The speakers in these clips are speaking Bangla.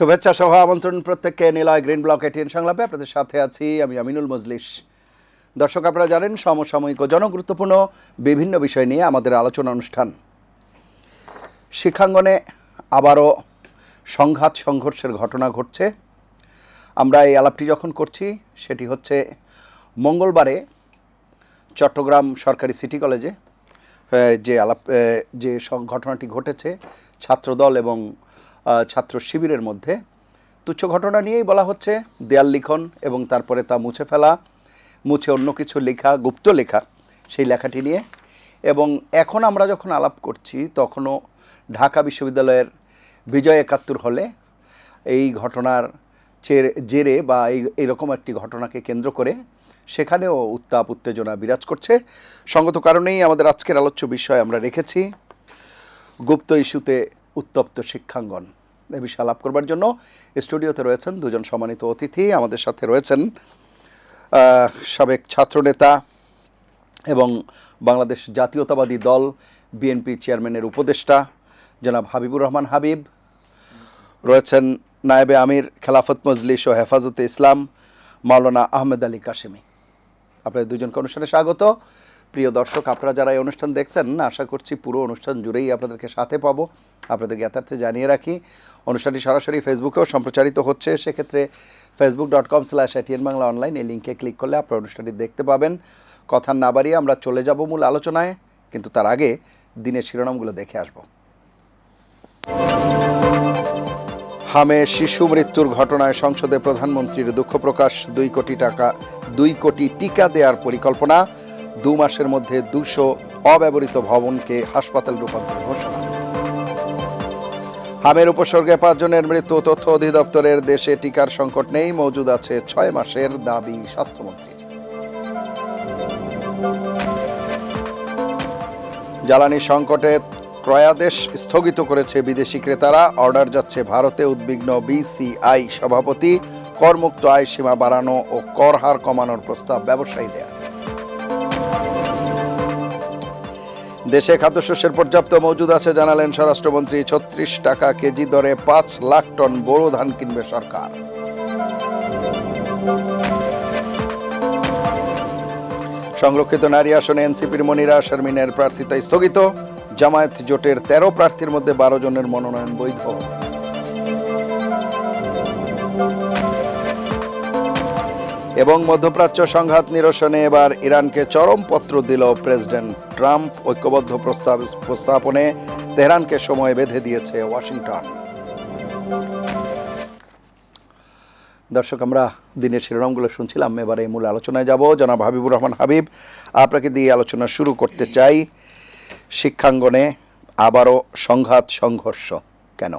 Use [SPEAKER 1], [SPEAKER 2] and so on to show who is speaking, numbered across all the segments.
[SPEAKER 1] শুভেচ্ছা সভা আমন্ত্রণ প্রত্যেককে নিলয় গ্রিন ব্লক এটিএন সংলাপে আপনাদের সাথে আছি আমি আমিনুল মজলিস। দর্শক, আপনারা জানেন সমসাময়িক ও জনগুরুত্বপূর্ণ বিভিন্ন বিষয় নিয়ে আমাদের আলোচনা অনুষ্ঠান। শিক্ষাঙ্গনে আবারও সংঘাত সংঘর্ষের ঘটনা ঘটছে। আমরা এই আলাপটি যখন করছি সেটি হচ্ছে মঙ্গলবারে চট্টগ্রাম সরকারি সিটি কলেজে যে ঘটনাটি ঘটেছে ছাত্রদল এবং ছাত্র শিবিরের মধ্যে। তুচ্ছ ঘটনা নিয়েই বলা হচ্ছে, দেয়াল লিখন এবং তারপরে তা মুছে ফেলা, মুছে অন্য কিছু লেখা, গুপ্ত লেখা, সেই লেখাটি নিয়ে। এবং এখন আমরা যখন আলাপ করছি তখনও ঢাকা বিশ্ববিদ্যালয়ের বিজয় ৭১ হলে এই ঘটনার জেরে বা এইরকম একটি ঘটনাকে কেন্দ্র করে সেখানেও উত্তাপ উত্তেজনা বিরাজ করছে। সঙ্গত কারণেই আমাদের আজকের আলোচ্য বিষয় আমরা রেখেছি গুপ্ত ইস্যুতে উত্তপ্ত শিক্ষাঙ্গন। এ বিষয়ে আলাপ করবার জন্য স্টুডিওতে রয়েছেন দুজন সম্মানিত অতিথি। আমাদের সাথে রয়েছেন সাবেক ছাত্রনেতা এবং বাংলাদেশ জাতীয়তাবাদী দল বিএনপি চেয়ারম্যানের উপদেষ্টা জনাব হাবিবুর রহমান হাবিব, রয়েছেন নায়েবে আমির খেলাফত মজলিস ও হেফাজতে ইসলাম মাওলানা আহমেদ আলী কাশেমি। আপনাদের দুজনকে অনুষ্ঠানে স্বাগত। প্রিয় দর্শক, আপনারা যারা এই অনুষ্ঠান দেখছেন, আশা করছি পুরো অনুষ্ঠান জুড়েই আপনাদেরকে সাথে পাবো। আপনাদের জ্ঞাতার্থে জানিয়ে রাখি, অনুষ্ঠানটি সরাসরি ফেসবুকেও সম্প্রচারিত হচ্ছে। সেক্ষেত্রে facebook.com/ATN বাংলা অনলাইন এই লিঙ্কে ক্লিক করলে আপনারা অনুষ্ঠানটি দেখতে পাবেন। কথা না বাড়িয়ে আমরা চলে যাব মূল আলোচনায়, কিন্তু তার আগে দিনের শিরোনামগুলো দেখে আসব। হামে শিশু মৃত্যুর ঘটনায় সংসদে প্রধানমন্ত্রীর দুঃখ প্রকাশ। 2 কোটি টিকা দেওয়ার পরিকল্পনা। 2 মাসের মধ্যে 200 অব্যবহৃত ভবনকে হাসপাতাল রূপান্তরের ঘোষণা। হামের উপসর্গে 5 জনের মৃত্যু। তথ্য অধিদপ্তরের দেশে টিকার সংকট নেই, মজুদ আছে 6 মাসের দাবি স্বাস্থ্যমন্ত্রীর। জ্বালানি সংকটে ক্রয়াদেশ স্থগিত করেছে বিদেশি ক্রেতারা। অর্ডার যাচ্ছে ভারতে, উদ্বিগ্ন বিসিআই সভাপতি। করমুক্ত আয় সীমা বাড়ানো ও কর হার কমানোর প্রস্তাব ব্যবসায়ীদের। দেশে খাদ্যশস্যের পর্যাপ্ত মজুদ আছে জানালেন স্বরাষ্ট্রমন্ত্রী। 36 টাকা কেজি দরে 5 লাখ টন বোরো ধান কিনবে সরকার। সংরক্ষিত নারী আসনে এনসিপির মনিরা শারমিনের প্রার্থিতা স্থগিত। জামায়াত জোটের 13 প্রার্থীর মধ্যে 12 জনের মনোনয়ন বৈধ। এবং মধ্যপ্রাচ্য সংঘাত নিরসনে এবার ইরানকে চরম পত্র দিল প্রেসিডেন্ট ট্রাম্প। ঐক্যবদ্ধ প্রস্তাবনে তেহরানকে সময় বেঁধে দিয়েছে ওয়াশিংটন। দর্শক, আমরা দিনের শিরোনামগুলো শুনছিলাম, এবারে মূল আলোচনায় যাব। জনাব হাবিবুর রহমান হাবিব, আপনাকে দিয়ে আলোচনা শুরু করতে চাই। শিক্ষাঙ্গনে আবারও সংঘাত সংঘর্ষ কেন?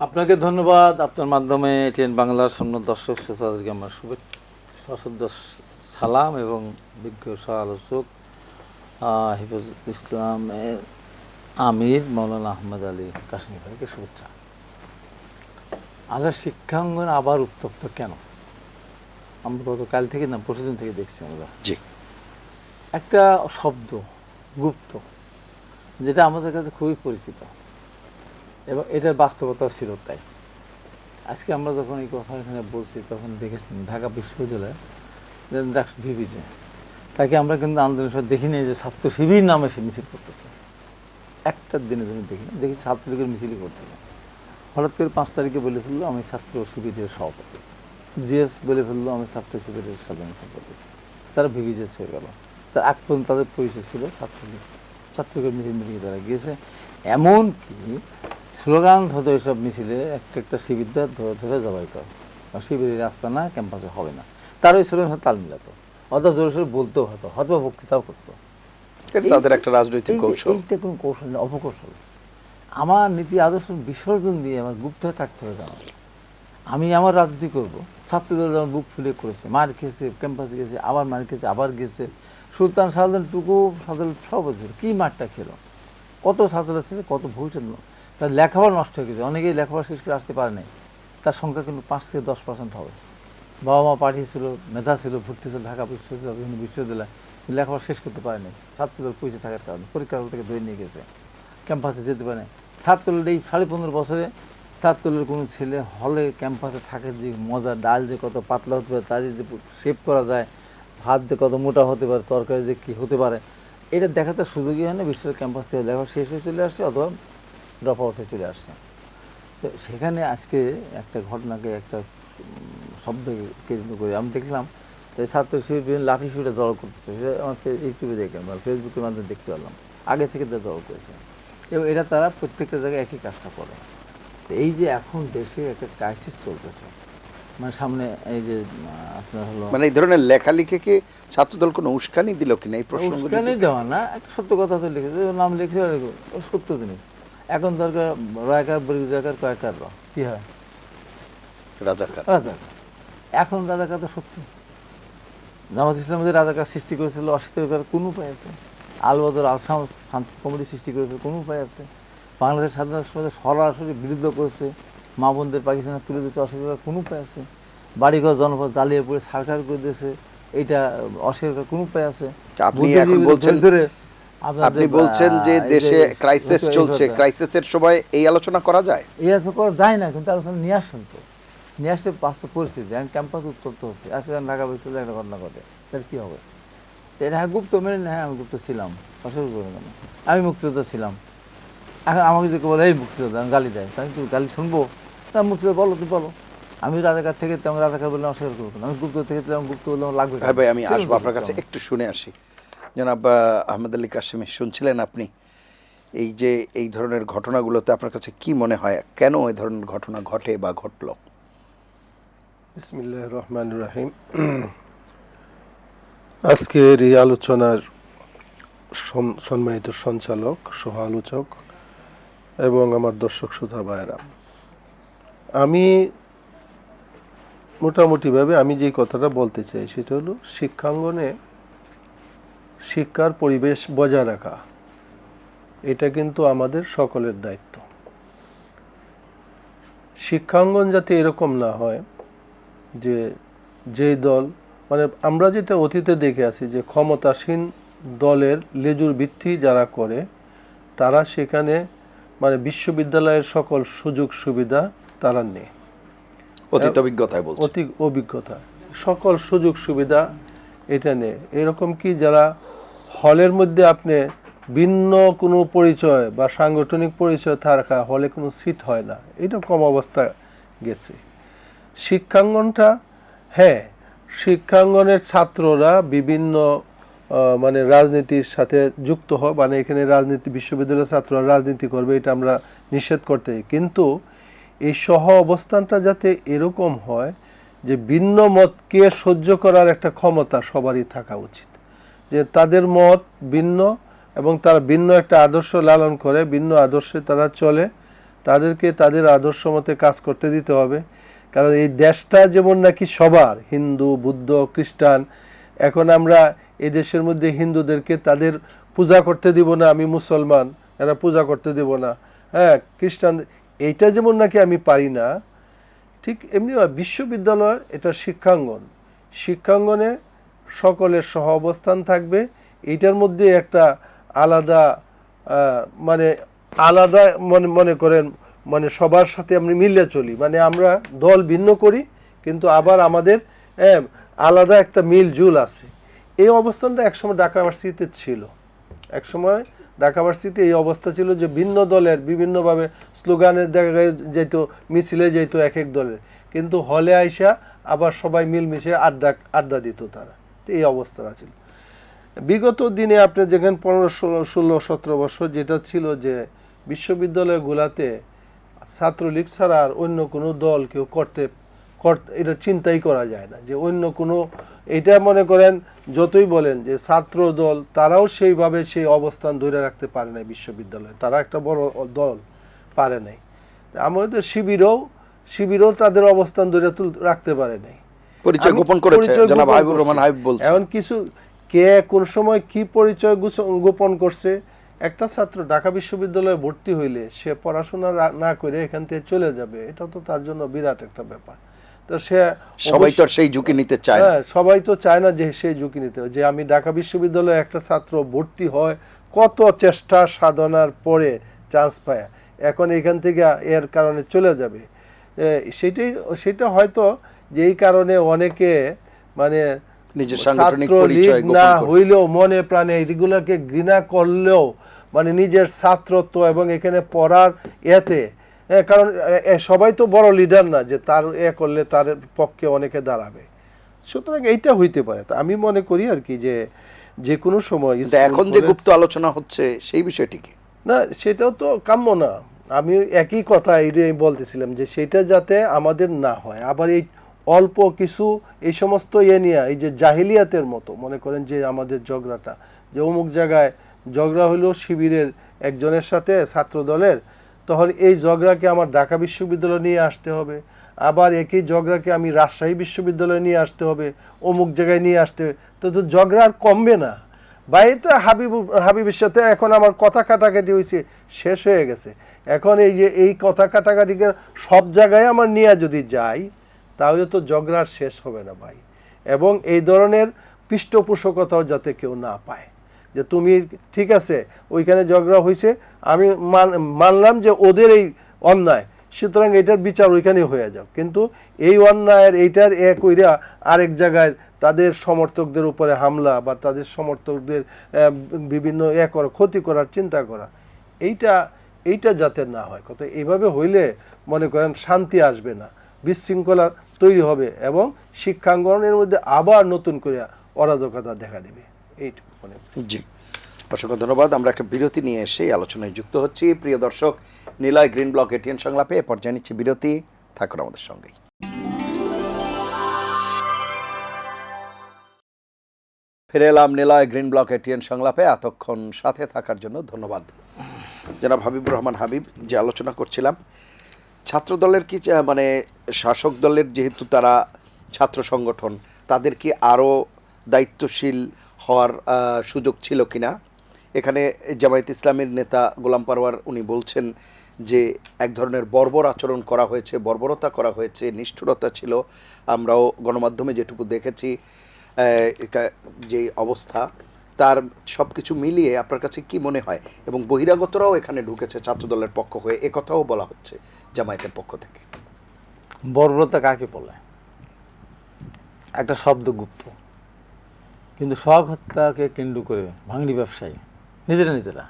[SPEAKER 2] আপনাকে ধন্যবাদ। আপনার মাধ্যমে এটিএন বাংলার শূন্য দর্শক শ্রোতাদেরকে আমার সশ্রদ্ধ সালাম এবং বিজ্ঞ সহ আলোচক হেফাজত ইসলামের আমির মাওলানা আহমেদ আলী কাশেমি ভাইকে শুভেচ্ছা। আমরা শিক্ষাঙ্গন আবার উত্তপ্ত কেন? আমরা গতকাল থেকে না পরশুদিন থেকে দেখছি আমরা একটা শব্দ গুপ্ত, যেটা আমাদের কাছে খুবই পরিচিত এবং এটার বাস্তবতা ছিল তাই। আজকে আমরা যখন এই কথা এখানে বলছি তখন দেখেছি ঢাকা বিশ্ববিদ্যালয়ে ডাক্তার ভিভিজে, তাকে আমরা কিন্তু আন্দোলনের সময় দেখিনি যে ছাত্র শিবির নামে সে মিছিল করতেছে। একটা দিনের জন্য দেখি ছাত্রলীগের মিছিলই করতেছে। হঠাৎ করে 5 তারিখে বলে ফেললো আমি ছাত্র শিবিরের সভাপতি, জিএস বলে ফেললো আমি ছাত্র শিবিরের সাধারণ সম্পাদক। তারা ভিভিজেস হয়ে গেল। তার আগ পর্যন্ত তাদের পরিচয় ছিল ছাত্রলীগের মিছিলে তারা গিয়েছে। এমনকি স্লোগান হতো এসব মিছিলে একটা শিবির ধরে জবাই কর, শিবিরের রাস্তা না, ক্যাম্পাসে হবে না। তার ওই স্লোগান তাল মিলাতো, অর্থাৎ জোরে সোরে বলতেও হতো, হয়তো বক্তৃতাও করতো।
[SPEAKER 1] তাদের একটা রাজনৈতিক কৌশল,
[SPEAKER 2] এইটা কোনো কৌশল না, অপকৌশল। আমার নীতি আদর্শ বিসর্জন দিয়ে আমার গুপ্ত হয়ে থাকতে হবে। আমি আমার রাজনীতি করবো। ছাত্রদল যেমন বুক ফুলে করেছে, মার খেয়েছে, ক্যাম্পাসে গেছে, আবার মার খেয়েছে, আবার গেছে। সুলতান সাধারণ টুকু সাধারণ সব বছর কী মারটা খেলো, কত ছাত্র আছে, কত ভবিষ্যৎ। তার লেখাপড়া নষ্ট হয়ে গেছে, অনেকেই লেখাপড়া শেষ করে আসতে পারে নাই। তার সংখ্যা কিন্তু 5 থেকে 10% হবে। বাবা মা পাঠিয়েছিল, মেধা ছিল, ভর্তি ছিল ঢাকা বিশ্ববিদ্যালয়, বিভিন্ন বিশ্ববিদ্যালয়, লেখাপড়া শেষ করতে পারেনি ছাত্রদল পয়সা থাকার কারণে। পরীক্ষা হল থেকে ধরে নিয়ে গেছে, ক্যাম্পাসে যেতে পারে। ছাত্রদল এই 15.5 বছরে ছাত্রলীগের কোনো ছেলে হলে ক্যাম্পাসে থাকে যে মজা, ডাল যে কত পাতলা হতে পারে, তার যে শেপ করা যায়, ভাত যে কত মোটা হতে পারে, তরকারি যে কী হতে পারে, এটা দেখাতে সুযোগই হয় না। বিশ্ববিদ্যালয় ক্যাম্পাস থেকে লেখা শেষ হয়ে চলে আসছে অথবা ড্রপ আউট হয়ে চলে আসছে। তো সেখানে আজকে একটা ঘটনাকে একটা শব্দ কেন্দ্র করে আমি দেখলাম যে ছাত্র শিবির বিভিন্ন লাঠি শিবিরে জড়ো করতেছে, সেটা আমার ইউটিউবে দেখলাম বা ফেসবুকের মাধ্যমে দেখতে পারলাম, আগে থেকে তারা জড়ো করেছে এবং এটা তারা প্রত্যেকটা জায়গায় একই কাজটা করে। তো এই যে এখন দেশে একটা ক্রাইসিস চলতেছে, মানে সামনে এই যে আপনার হলো
[SPEAKER 1] মানে এই ধরনের লেখালেখি কি ছাত্রদল কোনো উস্কানি দিল কিনা এই প্রশ্ন?
[SPEAKER 2] উস্কানি দেওয়া না, একটা সত্য কথা তো লিখেছে, নাম লিখছে সত্য জিনিস। এখন দরকার রাজাকার বরিজাকার কয়েকার কি হয়
[SPEAKER 1] রাজাকার।
[SPEAKER 2] রাজাকার এখন রাজাকার তো সত্যি জামাত ইসলাম যে রাজাকার সৃষ্টি করেছিল অস্বীকার করার কোনো উপায় আছে? আলবদর আলসাম শান্তি কমিটি সৃষ্টি করেছে, কোনো উপায় আছে? বাংলাদেশ স্বাধীনতা সমাজে সরাসরি বিরুদ্ধ করেছে, মা বোনদের পাকিস্তানে তুলে দিয়েছে, অস্বীকার করার কোনো উপায় আছে? বাড়িঘর জনপদ জ্বালিয়ে পড়ে সরকার করে দিয়েছে, এটা অস্বীকার করার কোনো উপায় আছে?
[SPEAKER 1] আপনি বলছেন যে দেশে ক্রাইসিস চলছে, ক্রাইসিসের সময় এই আলোচনা করা যায়?
[SPEAKER 2] এই আলোচনা করা যায় না, কিন্তু আলোচনা নিয়ে আসছেন তো, নিয়ে আসলে বাস্তব পরিস্থিতি। এখন ক্যাম্পাস উত্তপ্ত হচ্ছে, আজকে ঢাকা বিশ্ববিদ্যালয়ে একটা ঘটনা ঘটে, তার কী হবে? এটা হ্যাঁ গুপ্ত মেনে না, হ্যাঁ আমি গুপ্ত ছিলাম, অসুবিধা করে কেন? আমি মুক্তিযোদ্ধা ছিলাম। এখন আমাকে যে বলে এই মুক্তিযোদ্ধা, আমি গালি দেয়, আমি তো গালি শুনবো? তা মুক্তিযোদ্ধা বলো, তুই বলো। আমি রাজাকার থেকে তেমন রাজাকার বললাম অস্বীকার করবো না, আমি গুপ্ত থেকে তেমন গুপ্ত বললাম লাগবে।
[SPEAKER 1] হ্যাঁ ভাই, আমি আসবো আপনার কাছে, একটু শুনে আসি। জনাব আহমেদ আলী কাশেমি, শুনছিলেন আপনি এই যে এই ধরনের ঘটনাগুলোতে আপনার কাছে কি মনে হয়, কেন এই ধরনের ঘটনা ঘটে বা ঘটলো?
[SPEAKER 3] বিসমিল্লাহির রহমানির রহিম। আজকের এই আলোচনার সম্মানিত সঞ্চালক, সহ আলোচক এবং আমার দর্শক শ্রোতা ভাইয়েরা, আমি মোটামুটিভাবে আমি যে কথাটা বলতে চাই সেটা হলো শিক্ষাঙ্গনে শিক্ষার পরিবেশ বজায় রাখা, এটা কিন্তু আমাদের সকলের দায়িত্ব। শিক্ষাঙ্গন যাতে এরকম না হয় যে যেই দল, মানে আমরা যেটা অতীতে দেখে আছি যে ক্ষমতাসীন দলের লেজুর ভিত্তি যারা করে তারা সেখানে মানে বিশ্ববিদ্যালয়ের সকল সুযোগ সুবিধা তারা নেয়,
[SPEAKER 1] অতীত অভিজ্ঞতায় বলছি,
[SPEAKER 3] অতি অভিজ্ঞতা, সকল সুযোগ সুবিধা এটা নেয়। এরকম কি যারা হলের মধ্যে আপনি ভিন্ন কোনো পরিচয় বা সাংগঠনিক পরিচয় থাকা হলে কোনো সিট হয় না, এটা কম অবস্থা গেছে। শিক্ষাঙ্গনটা, হ্যাঁ, শিক্ষাঙ্গনের ছাত্ররা বিভিন্ন মানে রাজনীতির সাথে যুক্ত হয়, মানে এখানে রাজনীতি, বিশ্ববিদ্যালয়ের ছাত্ররা রাজনীতি করবে, এটা আমরা নিষেধ করতে, কিন্তু এই সহ অবস্থানটা যাতে এরকম হয় যে ভিন্ন মতকে সহ্য করার একটা ক্ষমতা সবারই থাকা উচিত, যে তাদের মত ভিন্ন এবং তারা ভিন্ন একটা আদর্শ লালন করে, ভিন্ন আদর্শে তারা চলে, তাদেরকে তাদের আদর্শ মতে কাজ করতে দিতে হবে। কারণ এই দেশটা যেমন নাকি সবার, হিন্দু, বুদ্ধ, খ্রিস্টান, এখন আমরা এই দেশের মধ্যে হিন্দুদেরকে তাদের পূজা করতে দিব না, আমি মুসলমান, এরা পূজা করতে দিব না, হ্যাঁ, খ্রিস্টান, এইটা যেমন নাকি আমি পারি না, ঠিক এমনি বিশ্ববিদ্যালয় এটা শিক্ষাঙ্গন, শিক্ষাঙ্গনে সকলের সহ অবস্থান থাকবে, এইটার মধ্যে একটা আলাদা মানে আলাদা মনে করেন, মানে সবার সাথে আমরা মিলে চলি, মানে আমরা দল ভিন্ন করি কিন্তু আবার আমাদের আলাদা একটা মিল জুল আছে। এই অবস্থানটা একসময় ঢাকা ইউনিভার্সিটিতে ছিল, একসময় ঢাকা ইউনিভার্সিটিতে এই অবস্থা ছিল যে ভিন্ন দলের বিভিন্নভাবে স্লোগানের জায়গায় যেত, মিছিলে যেত এক এক দলের, কিন্তু হলে আইসা আবার সবাই মিলমিশে আড্ডা দিত তারা, এই অবস্থাটা ছিল। বিগত দিনে আপনি যেখানে 15, 16, 17 বছর যেটা ছিল যে বিশ্ববিদ্যালয়গুলোতে ছাত্রলীগ ছাড়া আর অন্য কোনো দল কেউ করতে এটা চিন্তাই করা যায় না, যে অন্য কোনো, এটা মনে করেন যতই বলেন যে ছাত্র দল, তারাও সেইভাবে সেই অবস্থান ধরে রাখতে পারে নাই বিশ্ববিদ্যালয়ে, তারা একটা বড় দল পারে নাই। আমাদের শিবিরও তাদের অবস্থান ধরে রাখতে পারে নাই,
[SPEAKER 1] পরিচয় গোপন করেছে জনাব হাবিবুর রহমান হাবিব বলছেন।
[SPEAKER 3] এখন কিছু কে কোন সময় কি পরিচয় গোপন করছে, একটা ছাত্র ঢাকা বিশ্ববিদ্যালয়ে ভর্তি হইলে সে পড়াশোনা না করে এখান থেকে চলে যাবে, এটা তো তার জন্য বিরাট একটা ব্যাপার। তো সে
[SPEAKER 1] সবাই তো সেই ঝুঁকি নিতে চায় না,
[SPEAKER 3] সবাই তো চায় না যে সেই ঝুঁকি নিতে, যে আমি ঢাকা বিশ্ববিদ্যালয়ে একটা ছাত্র ভর্তি হয় কত চেষ্টা সাধনার পরে চান্স পায়, এখন এখান থেকে এর কারণে চলে যাবে। সেটা হয়তো যে এই কারণে অনেকে মানে
[SPEAKER 1] নিজের সাংগঠনিক
[SPEAKER 3] ছাত্রলীগ
[SPEAKER 1] পরিচয় গোপন
[SPEAKER 3] না
[SPEAKER 1] করে।
[SPEAKER 3] হইলেও মনে প্রাণে এগুলোকে ঘৃণা করলেও মানে নিজের ছাত্রত্ব এবং এখানে পড়ার এতে, কারণ সবাই তো বড় লিডার না যে তার করলে তার পক্ষে অনেকে দাঁড়াবে, সুতরাং এইটা হইতে পারে। তো আমি মনে করি আর কি যে কোনো সময়
[SPEAKER 1] কিন্তু এখন যে গুপ্ত আলোচনা হচ্ছে সেই বিষয়টি কি?
[SPEAKER 3] না, সেটাও তো কাম্য না। আমি একই কথা এটাই বলতেছিলাম যে সেটা যাতে আমাদের না হয়। আবার এই অল্প কিছু এই সমস্ত নিয়ে এই যে জাহিলিয়াতের মতো মনে করেন যে আমাদের ঝগড়াটা, যে অমুক জায়গায় ঝগড়া হলো শিবিরের একজনের সাথে ছাত্র দলের, তখন এই ঝগড়াকে আমার ঢাকা বিশ্ববিদ্যালয় নিয়ে আসতে হবে, আবার একই ঝগড়াকে আমি রাজশাহী বিশ্ববিদ্যালয়ে নিয়ে আসতে হবে, অমুক জায়গায় নিয়ে আসতে হবে, তো ঝগড়া আর কমবে না। বাড়িতে হাবিবের সাথে এখন আমার কথা কাটাকাটি হয়েছে, শেষ হয়ে গেছে। এখন এই যে এই কথা কাটাকাটিকে সব জায়গায় আমার নিয়ে যদি যাই তাহলে তো ঝগড়ার শেষ হবে না ভাই। এবং এই ধরনের পৃষ্ঠপোষকতাও যাতে কেউ না পায় যে তুমি ঠিক আছে ওইখানে ঝগড়া হয়েছে, আমি মানলাম যে ওদের এই অন্যায়, সুতরাং এটার বিচার ওইখানে হয়ে যাও, কিন্তু এই অন্যায়ের এইটার এক ওইরা আরেক জায়গায় তাদের সমর্থকদের উপরে হামলা বা তাদের সমর্থকদের বিভিন্ন ক্ষতি করার চিন্তা করা, এইটা যাতে না হয়। কথা এইভাবে হইলে মনে করেন শান্তি আসবে না, বিশৃঙ্খলা তৈরি হবে এবং শিক্ষাঙ্গনের মধ্যে আবার নতুন করে অরাজকতা দেখা দেবে। এইটুকু মনে করি।
[SPEAKER 1] জি, অসংখ্য ধন্যবাদ। আমরা একটা বিরতি নিয়ে এসে আলোচনায় যুক্ত হচ্ছি। প্রিয় দর্শক, নিলয় গ্রিন ব্লক এটিএন সংলাপে এ পর্যায়ে নিচ্ছি বিরতি। থাকুন আমাদের সঙ্গেই। ফিরে এলাম নিলয় গ্রিন ব্লক এটিএন সংলাপে। এতক্ষণ সাথে থাকার জন্য ধন্যবাদ। জনাব হাবিবুর রহমান হাবিব, যে আলোচনা করছিলাম ছাত্র দলের কি মানে শাসক দলের যেহেতু তারা ছাত্র সংগঠন, তাদের কি আরও দায়িত্বশীল হওয়ার সুযোগ ছিল কিনা? এখানে জামায়াত ইসলামের নেতা গোলাম পারওয়ার উনি বলছেন যে এক ধরনের বর্বর আচরণ করা হয়েছে, বর্বরতা করা হয়েছে, নিষ্ঠুরতা ছিল। আমরাও গণমাধ্যমে যেটুকু দেখেছি যে অবস্থা, তার সব কিছু মিলিয়ে আপনার কাছে কি মনে হয়? এবং বহিরাগতরাও এখানে ঢুকেছে ছাত্রদলের পক্ষ হয়ে, একথাও বলা হচ্ছে জামায়াতের পক্ষ থেকে।
[SPEAKER 2] বর্বরতা কাকে বলে? একটা শব্দ গুপ্ত, কিন্তু সোহাগ হত্যাকে কেন্দ্র করে ভাঙড়ি ব্যবসায়ী নিজেরা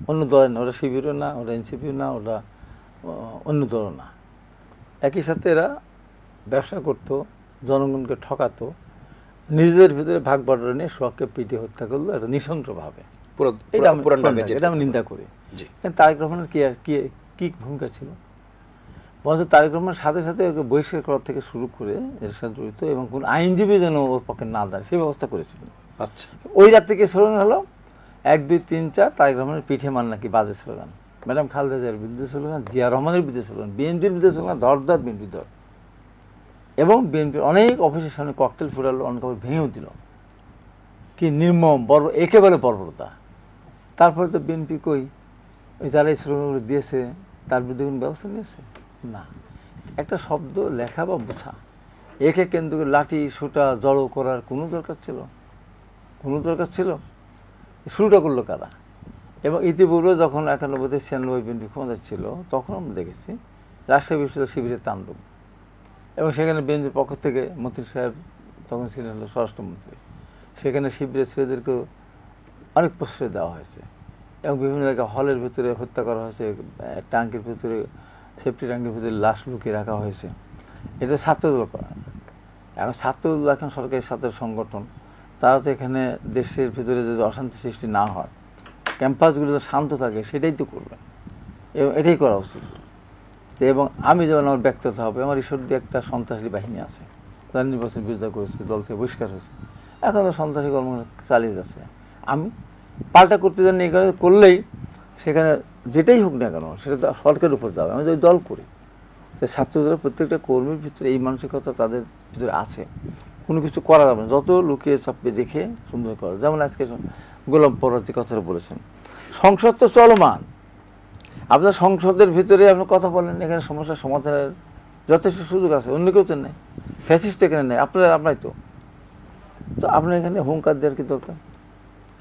[SPEAKER 2] অন্য দলের না, ওরা শিবিরও না, ওরা এনসিপিও না, ওরা অন্য দলও না, একই সাথে এরা ব্যবসা করতো, জনগণকে ঠকাতো, নিজেদের ভিতরে ভাগ বাটোয়ারা নিয়ে সোহাগকে পিটিয়ে হত্যা করলো এটা নৃশংসভাবে। এটা আমি নিন্দা করি। তারেক রহমানের কি ভূমিকা ছিল? বলছে তারেক রহমানের সাথে সাথে ওকে বহিষ্কার করার থেকে শুরু করে এর সাথে জড়িত এবং কোন আইনজীবী যেন ওর পক্ষে না দাঁড়ায় সেই ব্যবস্থা করেছিলেন।
[SPEAKER 1] আচ্ছা,
[SPEAKER 2] ওই রাত থেকে স্লোগান হলো 1, 2, 3, 4 তারেক রহমানের পিঠে মান নাকি বাজে স্লোগান, ম্যাডাম খালেদা জিয়ার বিরুদ্ধে স্লোগান, জিয়া রহমানের বিরুদ্ধে স্লোগান, বিএনপির বিরুদ্ধে স্লোগান, ধর বিএনপি ধর, এবং বিএনপির অনেক অফিসের সামনে ককটেল ফুটালো, অনেক ভেঙেও দিল। কি নির্মম একেবারে বর্বরতা। তারপরে তো বিএনপি কই ওই যারা এই স্লোগানগুলো দিয়েছে তার বিরুদ্ধে কোনো ব্যবস্থা নিয়েছে না। একটা শব্দ লেখা বা বোঝা, একে কেন্দ্র করে লাঠি সোটা জড়ো করার কোনো দরকার ছিল? শুরুটা করলো কারা? এবং ইতিপূর্বে যখন 91-তে 96 বিএনপি ক্ষমতা ছিল তখন আমরা দেখেছি রাজশাহী বিশ্ববিদ্যালয় শিবিরের তাণ্ডব, এবং সেখানে বিএনপির পক্ষ থেকে মন্ত্রী সাহেব তখন ছিলেন হলো স্বরাষ্ট্রমন্ত্রী, সেখানে শিবিরের ছেলেদেরকেও অনেক প্রশ্রয় দেওয়া হয়েছে এবং বিভিন্ন জায়গায় হলের ভিতরে হত্যা করা হয়েছে, ট্যাঙ্কের ভিতরে সেফটি ট্যাঙ্কের ভিতরে লাশ লুকিয়ে রাখা হয়েছে। এটা ছাত্রদল করা। এখন ছাত্রদল এখন সরকারি ছাত্র সংগঠন, তারা তো এখানে দেশের ভিতরে যদি অশান্তি সৃষ্টি না হয়, ক্যাম্পাসগুলো যদি শান্ত থাকে সেটাই তো করবে এবং এটাই করা উচিত। এবং আমি যেমন আমার ব্যক্তিগত হবে, আমার ঈশ্বরদী একটা সন্ত্রাসী বাহিনী আছে, তারা নির্বাচন বিরোধিতা করেছে, দল থেকে বহিষ্কার হয়েছে, এখন তো সন্ত্রাসী কর্ম চালিয়ে যাচ্ছে। আমি পাল্টা করতে জানি, এই কারণে করলেই সেখানে যেটাই হোক না কেন সেটা তো সরকারের উপর যাবে। আমি যদি দল করি, ছাত্রদলের প্রত্যেকটা কর্মীর ভিতরে এই মানসিকতা তাদের ভিতরে আছে, কোনো কিছু করা যাবে না, যত লুকিয়ে চাপিয়ে রেখে সুন্দর করা। যেমন আজকে গোলাম পরোয়ার যে কথাটা বলেছেন, সংসদ তো চলমান, আপনার সংসদের ভিতরে আপনি কথা বলেন, এখানে সমস্যার সমাধানের যথেষ্ট সুযোগ আছে, অন্য কেউ তো নেই, ফ্যাসিস্ট এখানে নেই, আপনারাই তো আপনার এখানে হুঙ্কার দেওয়ার কি দরকার?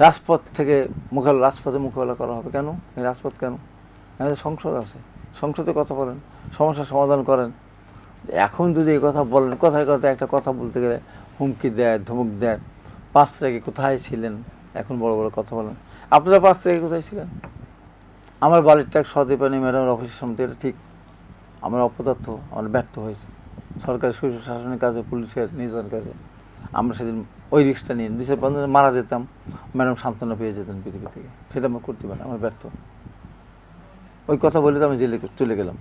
[SPEAKER 2] রাজপথে মোকাবেলা করা হবে কেন? এই রাজপথ কেন? আমাদের সংসদ আছে, সংসদে কথা বলেন, সমস্যার সমাধান করেন। এখন যদি এই কথা বলেন, কথায় কথায় একটা কথা বলতে গেলে হুমকি দেয়, ধমক দেয়। 5 তারিখে কোথায় ছিলেন, এখন বড় বড় কথা বলেন। আপনারা 5 তারিখে কোথায় ছিলেন? আমার বালির ট্রাক সহজে পানি ম্যাডামের অফিসের সামনে, এটা ঠিক। আমরা অপদার্থ, আমরা ব্যর্থ হয়েছে সরকারের সুশাসনের শাসনের কাজে, পুলিশের নির্যাতনের কাজে। আমরা সেদিন ওই রিস্কটা নিয়ে 2015 মারা যেতাম, ম্যাডাম সান্ত্বনা পেয়ে যেতেন পৃথিবী থেকে। সেটা আমরা করতে পারি, আমরা ব্যর্থ। ওই কথা বলে তো আমি জেলে চলে গেলাম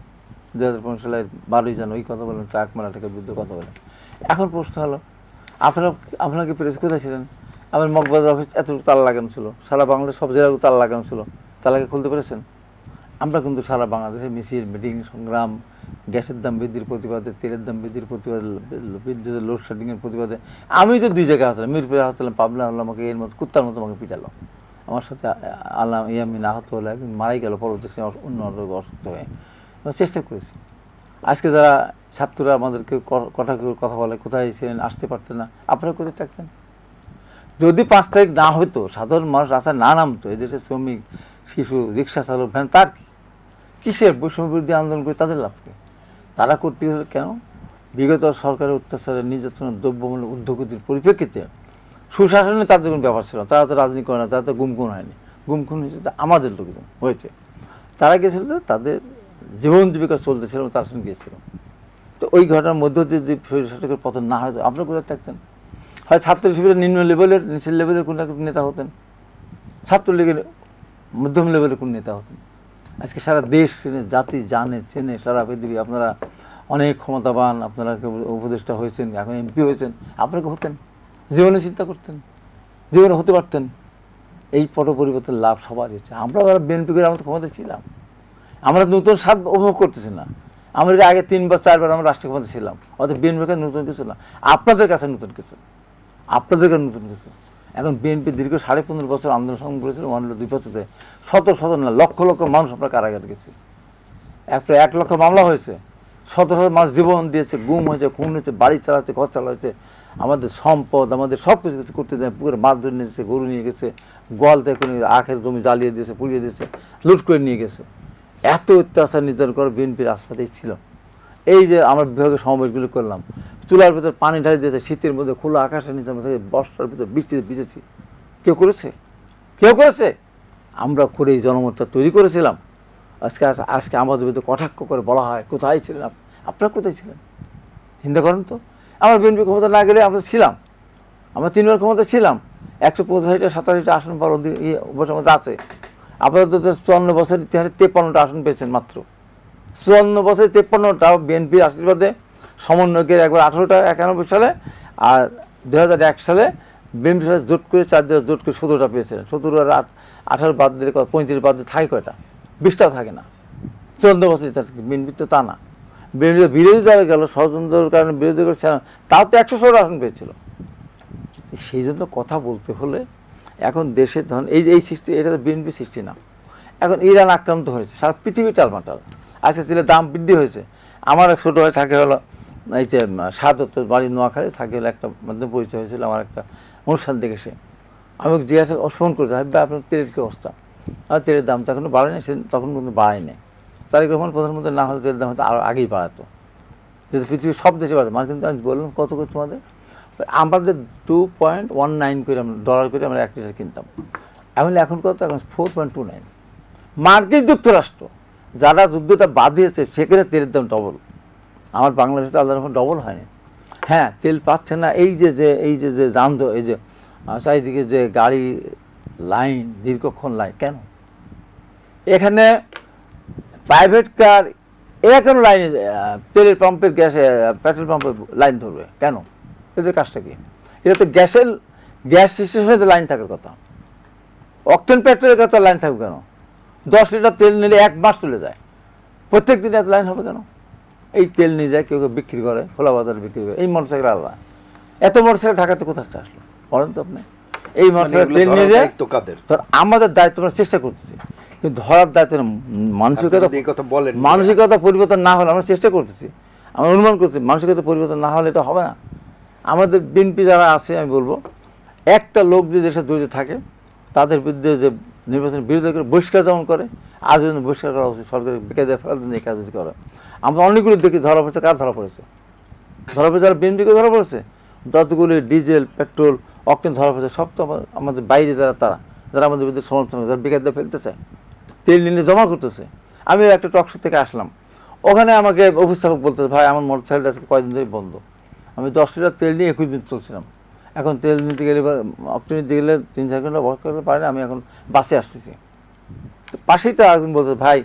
[SPEAKER 2] 2015 সালের 12ই জানুয়ারি। ওই কথা বললাম, ট্রাক মারাটাকে বিরুদ্ধে কথা বলেন। এখন প্রশ্ন হলো, আপনাকে পেরেছে কোথায় ছিলেন? আমার মগবাজার অফিস এতটুকু তালা লাগানো ছিল, সারা বাংলাদেশ সব জায়গায় তালা লাগানো ছিল, তালাকে খুলতে পেরেছেন? আমরা কিন্তু সারা বাংলাদেশে মিছিল, মিটিং, সংগ্রাম, গ্যাসের দাম বৃদ্ধির প্রতিবাদে, তেলের দাম বৃদ্ধির প্রতিবাদে, বিদ্যুতের লোডশেডিংয়ের প্রতিবাদে। আমি তো 2 জায়গায় হতাম, মিরপুরে হতাম, পাবনা হলো, আমাকে এর মতো কুত্তার মতো আমাকে পিটালো। আমার সাথে আল্লাহ ইয়ামিন আহত হলো, একদিন মারাই গেল পরবর্তী অন্য রোগ অসুস্থ হয়ে। আমরা চেষ্টা করেছি। আজকে যারা ছাত্ররা আমাদেরকে কথা বলে, কোথায় ছিলেন, আসতে পারতেন না, আপনারা কোথায় থাকতেন? যদি 5 তারিখ না হইতো, সাধারণ মানুষ রাস্তায় না নামতো, এদেশের শ্রমিক, শিশু, রিক্সা চালক, ভ্যান, তার কিসের বৈষম্য বিরোধী আন্দোলন করে তাদের লাভকে? তারা করতে গেলে কেন? বিগত সরকারের অত্যাচারের, নির্যাতনের, দ্রব্যমূল্য ঊর্ধ্বগতির পরিপ্রেক্ষিতে সুশাসনে তাদের কোনো ব্যাপার ছিল না। তারা তো রাজনীতি করে না, তারা তো গুমখুন হয়নি। গুমখুন হয়েছে তো আমাদের লোকজন হয়েছে। তারা গেছিল তো তাদের জীবন জীবিকা চলতেছিল, তার সঙ্গে গিয়েছিল। তো ওই ঘটনার মধ্য দিয়ে যদি সরকারের পতন না হয়তো, আপনারা কোথায় থাকতেন? হয় ছাত্র শিবিরের নিম্ন লেভেলের, নিচের লেভেলের কোন নেতা হতেন, ছাত্রলীগের মধ্যম লেভেলের কোন নেতা হতেন। আজকে সারা দেশ চেনে, জাতি জানে, চেনে, সারা পৃথিবী। আপনারা অনেক ক্ষমতাবান, আপনারা উপদেষ্টা হয়েছেন, এখন এমপি হয়েছেন, আপনারা হতেন, জীবনে চিন্তা করতেন, জীবনে হতে পারতেন। এই পট পরিবর্তনের লাভ সবার হচ্ছে। আমরা বিএনপি করে আমরা তো ক্ষমতা ছিলাম, আমরা নতুন স্বাদ উপভোগ করতেছি না। আমরা আগে 3 বা 4 বার আমরা রাষ্ট্রীয় ক্ষমতা ছিলাম, অর্থাৎ বিএনপির কাছে নতুন কিছু না, আপনাদের কাছে নতুন কিছু, আপনাদের কাছে নতুন কিছু। এখন বিএনপি দীর্ঘ 15.5 বছর আন্দোলন সংগ্রাম করেছিল, 2 বছরে শত না লক্ষ লক্ষ মানুষ আপনার কারাগারে গেছে। 1 লক্ষ মামলা হয়েছে, শত মানুষ জীবন দিয়েছে, গুম হয়েছে, খুন হয়েছে, বাড়ি চালাচ্ছে, ঘর চালাচ্ছে, আমাদের সম্পদ, আমাদের সব কিছু করতে দেয়, পুকুরে মাছ ধরে নিয়ে গেছে, গরু নিয়ে গেছে, গোয়াল থেকে আখের জমি জ্বালিয়ে দিয়েছে, পুড়িয়ে দিয়েছে, লুট করে নিয়ে গেছে। এত অত্যাচার নির্যাতন করে বিএনপির আশপাশেই ছিল। এই যে আমরা বিভাগের সমাবেশগুলো করলাম, চুলার ভিতর পানি ঢালি দিয়েছে, শীতের মধ্যে খোলা আকাশের নিচে আমরা বর্ষার ভিতরে বৃষ্টিতে ভিজেছি। কেউ করেছে? কেউ করেছে? আমরা করে এই জনমতটা তৈরি করেছিলাম। আজকে আমাদের ভিতরে কটাক্ষ করে বলা হয়, কোথায় ছিলেন আপনারা, কোথায় ছিলেন? চিন্তা করেন তো। আমরা বিএনপি ক্ষমতা না গেলে আমরা ছিলাম, আমরা 3 বার ক্ষমতা ছিলাম, 185টা 87টা আসন পর অবশ্য আমাদের আছে। আপনারা তো 54 বছর ইতিহাসে 53টা আসন পেয়েছেন মাত্র। 54 বছরে 53টাও বিএনপির আশীর্বাদে, সমন্বয়কের একবার 18টা 91 সালে, আর 2001 সালে বিএনপির সাথে জোট করে 4 জায়গায় জোট করে 17টা পেয়েছিলেন। 17 আর 18 বাদ দিলে 35 বাদ দিয়ে থাকে কয়টা? 20টাও থাকে না। 14 বছর বিএনপি তো তা না। বিরোধী বিরোধী দলে গেল, ষড়যন্ত্রের কারণে বিরোধী করছে, তাও তো 116 আসন পেয়েছিল। সেই জন্য কথা বলতে হলে এখন দেশে ধরুন এই সৃষ্টি, এটা তো বিএনপি সৃষ্টি না। এখন ইরান আক্রান্ত হয়েছে, সারা পৃথিবী টালমাটাল। আজকে তেলের দাম বৃদ্ধি হয়েছে। আমার এক ছোটো ভাই থাকে হলো এই যে সাদত্তর বাড়ি নোয়াখালী থাকে, হলো একটা মাধ্যমে পরিচয় হয়েছিল আমার একটা অনুষ্ঠান দেখে। সে আমি জিজ্ঞাসা ফোন করেছি, ভাই আপনার তেলের কী অবস্থা? আর তেলের দাম তো এখনও বাড়েনি, সে তখন কিন্তু বাড়ায়নি। তারিখ রহমান প্রধানমন্ত্রী না হলে তেলের দাম হয়তো আরও আগেই বাড়াতো, যেহেতু পৃথিবীর সব দেশে বাড়ে। মার্কিন আমি বললাম কত করে তোমাদের? আমাদের 2.19 করে ডলার করে আমরা 1 লিটার কিনতাম। এখন কত? এখন 4.29। মার্কিন যুক্তরাষ্ট্র যারা যুদ্ধটা বাঁধিয়েছে সেখানে তেলের দাম ডবল। আমার বাংলাদেশে আল্লাহর রহমতে ডবল হয়নি। হ্যাঁ, তেল পাচ্ছে না, এই যে যানজট, এই যে চারিদিকে যে গাড়ি লাইন, দীর্ঘক্ষণ লাইন, কেন? এখানে প্রাইভেট কার এরা কেন লাইনে, তেলের পাম্পের গ্যাসে, পেট্রোল পাম্পের লাইন ধরবে কেন? এদের কাজটা কি? এটা তো গ্যাস স্টেশনে লাইন থাকার কথা। অকটেন পেট্রোলের কথা লাইন থাকবে কেন? 10 লিটার তেল নিলে 1 মাস চলে যায়, প্রত্যেক দিন এত লাইন হবে কেন? এই তেল নিয়ে যায়, কেউ বিক্রি করে, খোলা বাজারে বিক্রি করে। এই মোটরসাইকেল আলাদা, এত মোটরসাইকেল ঢাকাতে কোথায় আসলো বলেন তো আপনি? এই মোটরসাইকেল তেল নিয়ে যায়, আমাদের দায়িত্ব আমরা চেষ্টা করতেছি, কিন্তু ধরার দায়িত্ব না। মানসিকতা পরিবর্তন না হলে আমরা চেষ্টা করতেছি, আমরা অনুমান করছি, মানসিকতা পরিবর্তন না হলে এটা হবে না। আমাদের বিএনপি যারা আছে, আমি বলবো একটা লোক যে দেশে জড়িত থাকে, তাদের বিরুদ্ধে যে নির্বাচনের বিরোধিতা করে, বহিষ্কার যেমন করে, আজীবন বহিষ্কার করা উচিত, সরকারের বেকায়দা ফেলার জন্য এই কাজ যদি করে। আমরা অনেকগুলো দেখি ধরা পড়েছে, কার ধরা পড়েছে? ধরা পড়েছে যারা বিএনপিকে ধরা পড়েছে, যতগুলি ডিজেল পেট্রোল অকটেন ধরা পড়েছে সব তো আমাদের বাইরে যারা আমাদের বিরুদ্ধে সমালোচনা করে, যারা বেকায়দা ফেলতে চায়, তেল নিয়ে জমা করতেছে। আমি একটা টকশো থেকে আসলাম, ওখানে আমাকে উপস্থাপক বলতেছে, ভাই আমার মোটরসাইকেলটা আজকে কয়েকদিন ধরে বন্ধ, আমি 10 লিটার তেল নিয়ে 21 দিন চলছিলাম, এখন তেল নিতে গেলে বা অকটেন নিতে গেলে 3-4 ঘন্টা ওয়ার্ক করতে পারি না, আমি এখন বাসে আসতেছি। তো পাশেই তো একজন বলতে, ভাই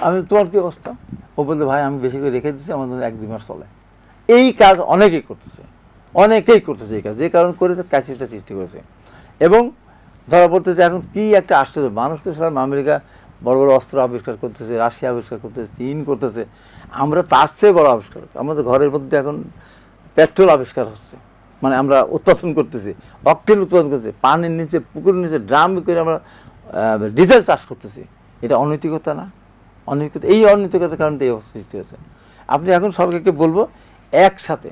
[SPEAKER 2] আমি তোমার কী অবস্থা? ও বলতে, ভাই আমি বেশি করে রেখে দিচ্ছি, আমার 1-2 মাস চলে। এই কাজ অনেকেই করতেছে এই কাজ, যে কারণ করে তো ক্যাচিটা সৃষ্টি করেছে এবং ধরা পড়তেছে। এখন কি একটা আশ্চর্য, মানুষ তো সারা আমেরিকা বড় বড় অস্ত্র আবিষ্কার করতেছে, রাশিয়া আবিষ্কার করতেছে, চীন করতেছে, আমরা তার চেয়ে বড় আবিষ্কার করছি। আমাদের ঘরের মধ্যে এখন পেট্রোল আবিষ্কার হচ্ছে, মানে আমরা উৎপাদন করতেছি, অকটেন উৎপাদন করতেছি, পানির নিচে পুকুরের নিচে ড্রাম করে আমরা ডিজেল চাষ করতেছি। এটা অনৈতিকতা না? অনৈতিকতা, এই অনৈতিকতার কারণে এই অবস্থা সৃষ্টি হয়েছে। আপনি এখন সরকারকে বলবো, একসাথে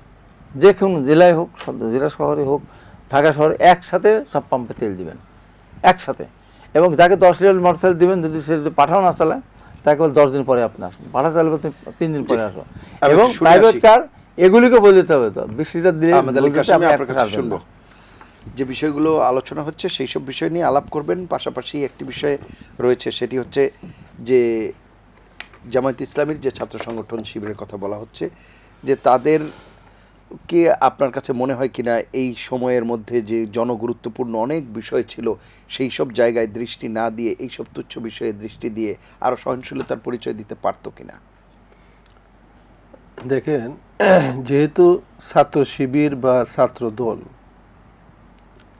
[SPEAKER 2] যে কোনো জেলায় হোক, জেলা শহরে হোক, ঢাকা শহরে একসাথে সব পাম্পে তেল দিবেন একসাথে, এবং যাকে 10 লিটার মোটরসাইকেল দিবেন, যদি সে পাঠাও না চালায়, তাকে বল 10 দিন পরে আপনি আসুন, পাঠা চালাবে 3 দিন পরে আসো। এবং প্রাইভেট কার এগুলিকে বলে দিতে হবে, তো 20 লিটার দিলে
[SPEAKER 1] শুনবো যে বিষয়গুলো আলোচনা হচ্ছে সেই সব বিষয় নিয়ে আলাপ করবেন। পাশাপাশি একটি বিষয় রয়েছে, সেটি হচ্ছে যে জামায়াত ইসলামীর যে ছাত্র সংগঠন শিবিরের কথা বলা হচ্ছে, যে তাদের কে আপনার কাছে মনে হয় কিনা এই সময়ের মধ্যে যে জনগুরুত্বপূর্ণ অনেক বিষয় ছিল, সেই সব জায়গায় দৃষ্টি না দিয়ে এইসব তুচ্ছ বিষয়ে দৃষ্টি দিয়ে আরও সহনশীলতার পরিচয় দিতে পারতো কিনা?
[SPEAKER 3] দেখেন, যেহেতু ছাত্র শিবির বা ছাত্র দল,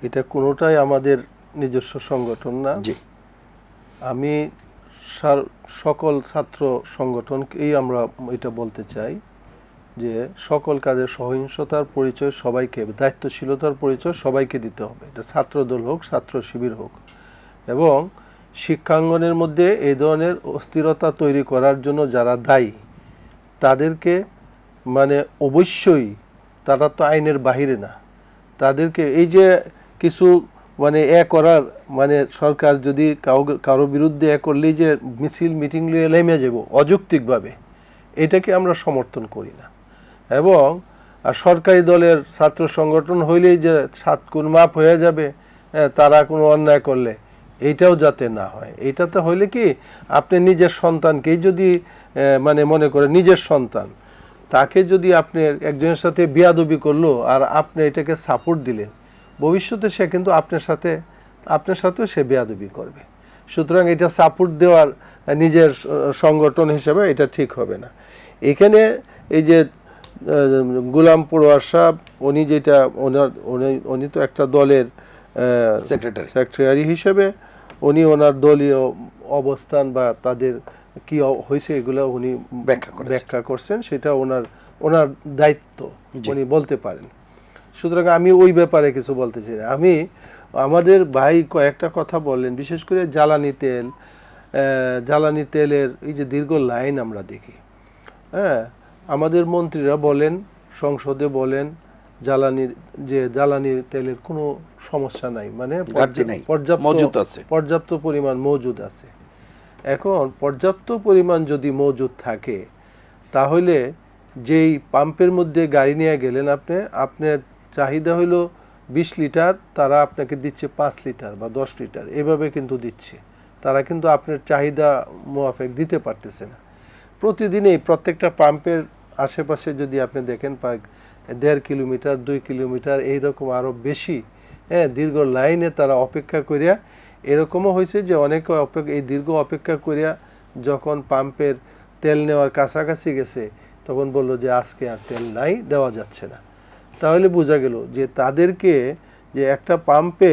[SPEAKER 3] এটা কোনোটাই আমাদের নিজস্ব সংগঠন না। আমি সকল ছাত্র সংগঠনকেই আমরা এটা বলতে চাই যে সকল কাজে সহিংসতার পরিচয় সবাইকে, দায়িত্বশীলতার পরিচয় সবাইকে দিতে হবে। এটা ছাত্র দল হোক, ছাত্র শিবির হোক। এবং শিক্ষাঙ্গনের মধ্যে এই ধরনের অস্থিরতা তৈরি করার জন্য যারা দায়ী, তাদেরকে মানে অবশ্যই, তারা তো আইনের বাহিরে না, তাদেরকে এই যে কিছু মানে করার, মানে সরকার যদি কারো বিরুদ্ধে করলেই যে মিছিল মিটিং নিয়ে নেমে যাব অযৌক্তিকভাবে, এটাকে আমরা সমর্থন করি না। এবং আর সরকারি দলের ছাত্র সংগঠন হইলেই যে 7 গুণ মাপ হয়ে যাবে তারা কোনো অন্যায় করলে, এইটাও যাতে না হয়। এইটাতে হইলে কি, আপনি নিজের সন্তানকেই যদি মানে মনে করে নিজের সন্তান, তাকে যদি আপনি একজনের সাথে বেয়াদবি করলো আর আপনি এটাকে সাপোর্ট দিলেন, ভবিষ্যতে সে কিন্তু আপনার সাথেও সে বেয়াদবি করবে। সুতরাং এটা সাপোর্ট দেওয়ার নিজের সংগঠন হিসেবে এটা ঠিক হবে না। এখানে এই যে গোলাম পরোয়ার সাহেব, উনি তো একটা দলের সেক্রেটারি হিসেবে, উনি ওনার দলীয় অবস্থান বা তাদের কি হয়েছে এগুলো উনি ব্যাখ্যা করছেন, সেটা ওনার দায়িত্ব, উনি বলতে পারেন। সুতরাং আমি ওই ব্যাপারে কিছু বলতে চাই না। আমি আমাদের ভাই কয়েকটা কথা বললেন, বিশেষ করে জ্বালানি তেলের এই যে দীর্ঘ লাইন আমরা দেখি। হ্যাঁ, আমাদের মন্ত্রীরা বলেন, সংসদে বলেন, জ্বালানি তেলের কোনো সমস্যা নাই, মানে পর্যাপ্ত পরিমাণ মজুদ আছে। এখন পর্যাপ্ত পরিমাণ যদি মজুদ থাকে, তাহলে যেই পাম্পের মধ্যে গাড়ি নিয়ে গেলেন আপনার চাহিদা হলো 20 লিটার, তারা আপনাকে দিচ্ছে 5 লিটার বা 10 লিটার, এভাবে কিন্তু দিচ্ছে। তারা কিন্তু আপনার চাহিদা মোয়াফেক দিতে পারতেছে না। প্রতিদিনই প্রত্যেকটা পাম্পের আশেপাশে যদি আপনি দেখেন, 1.5 কিলোমিটার 2 কিলোমিটার এইরকম আরও বেশি দীর্ঘ লাইনে তারা অপেক্ষা করিয়া, এরকমও হয়েছে যে অনেকে এই দীর্ঘ অপেক্ষা করিয়া যখন পাম্পের তেল নেওয়ার কাছাকাছি গেছে, তখন বলল যে আজকে আর তেল নাই, দেওয়া যাচ্ছে না। তাহলে বোঝা গেল যে তাদেরকে যে একটা পাম্পে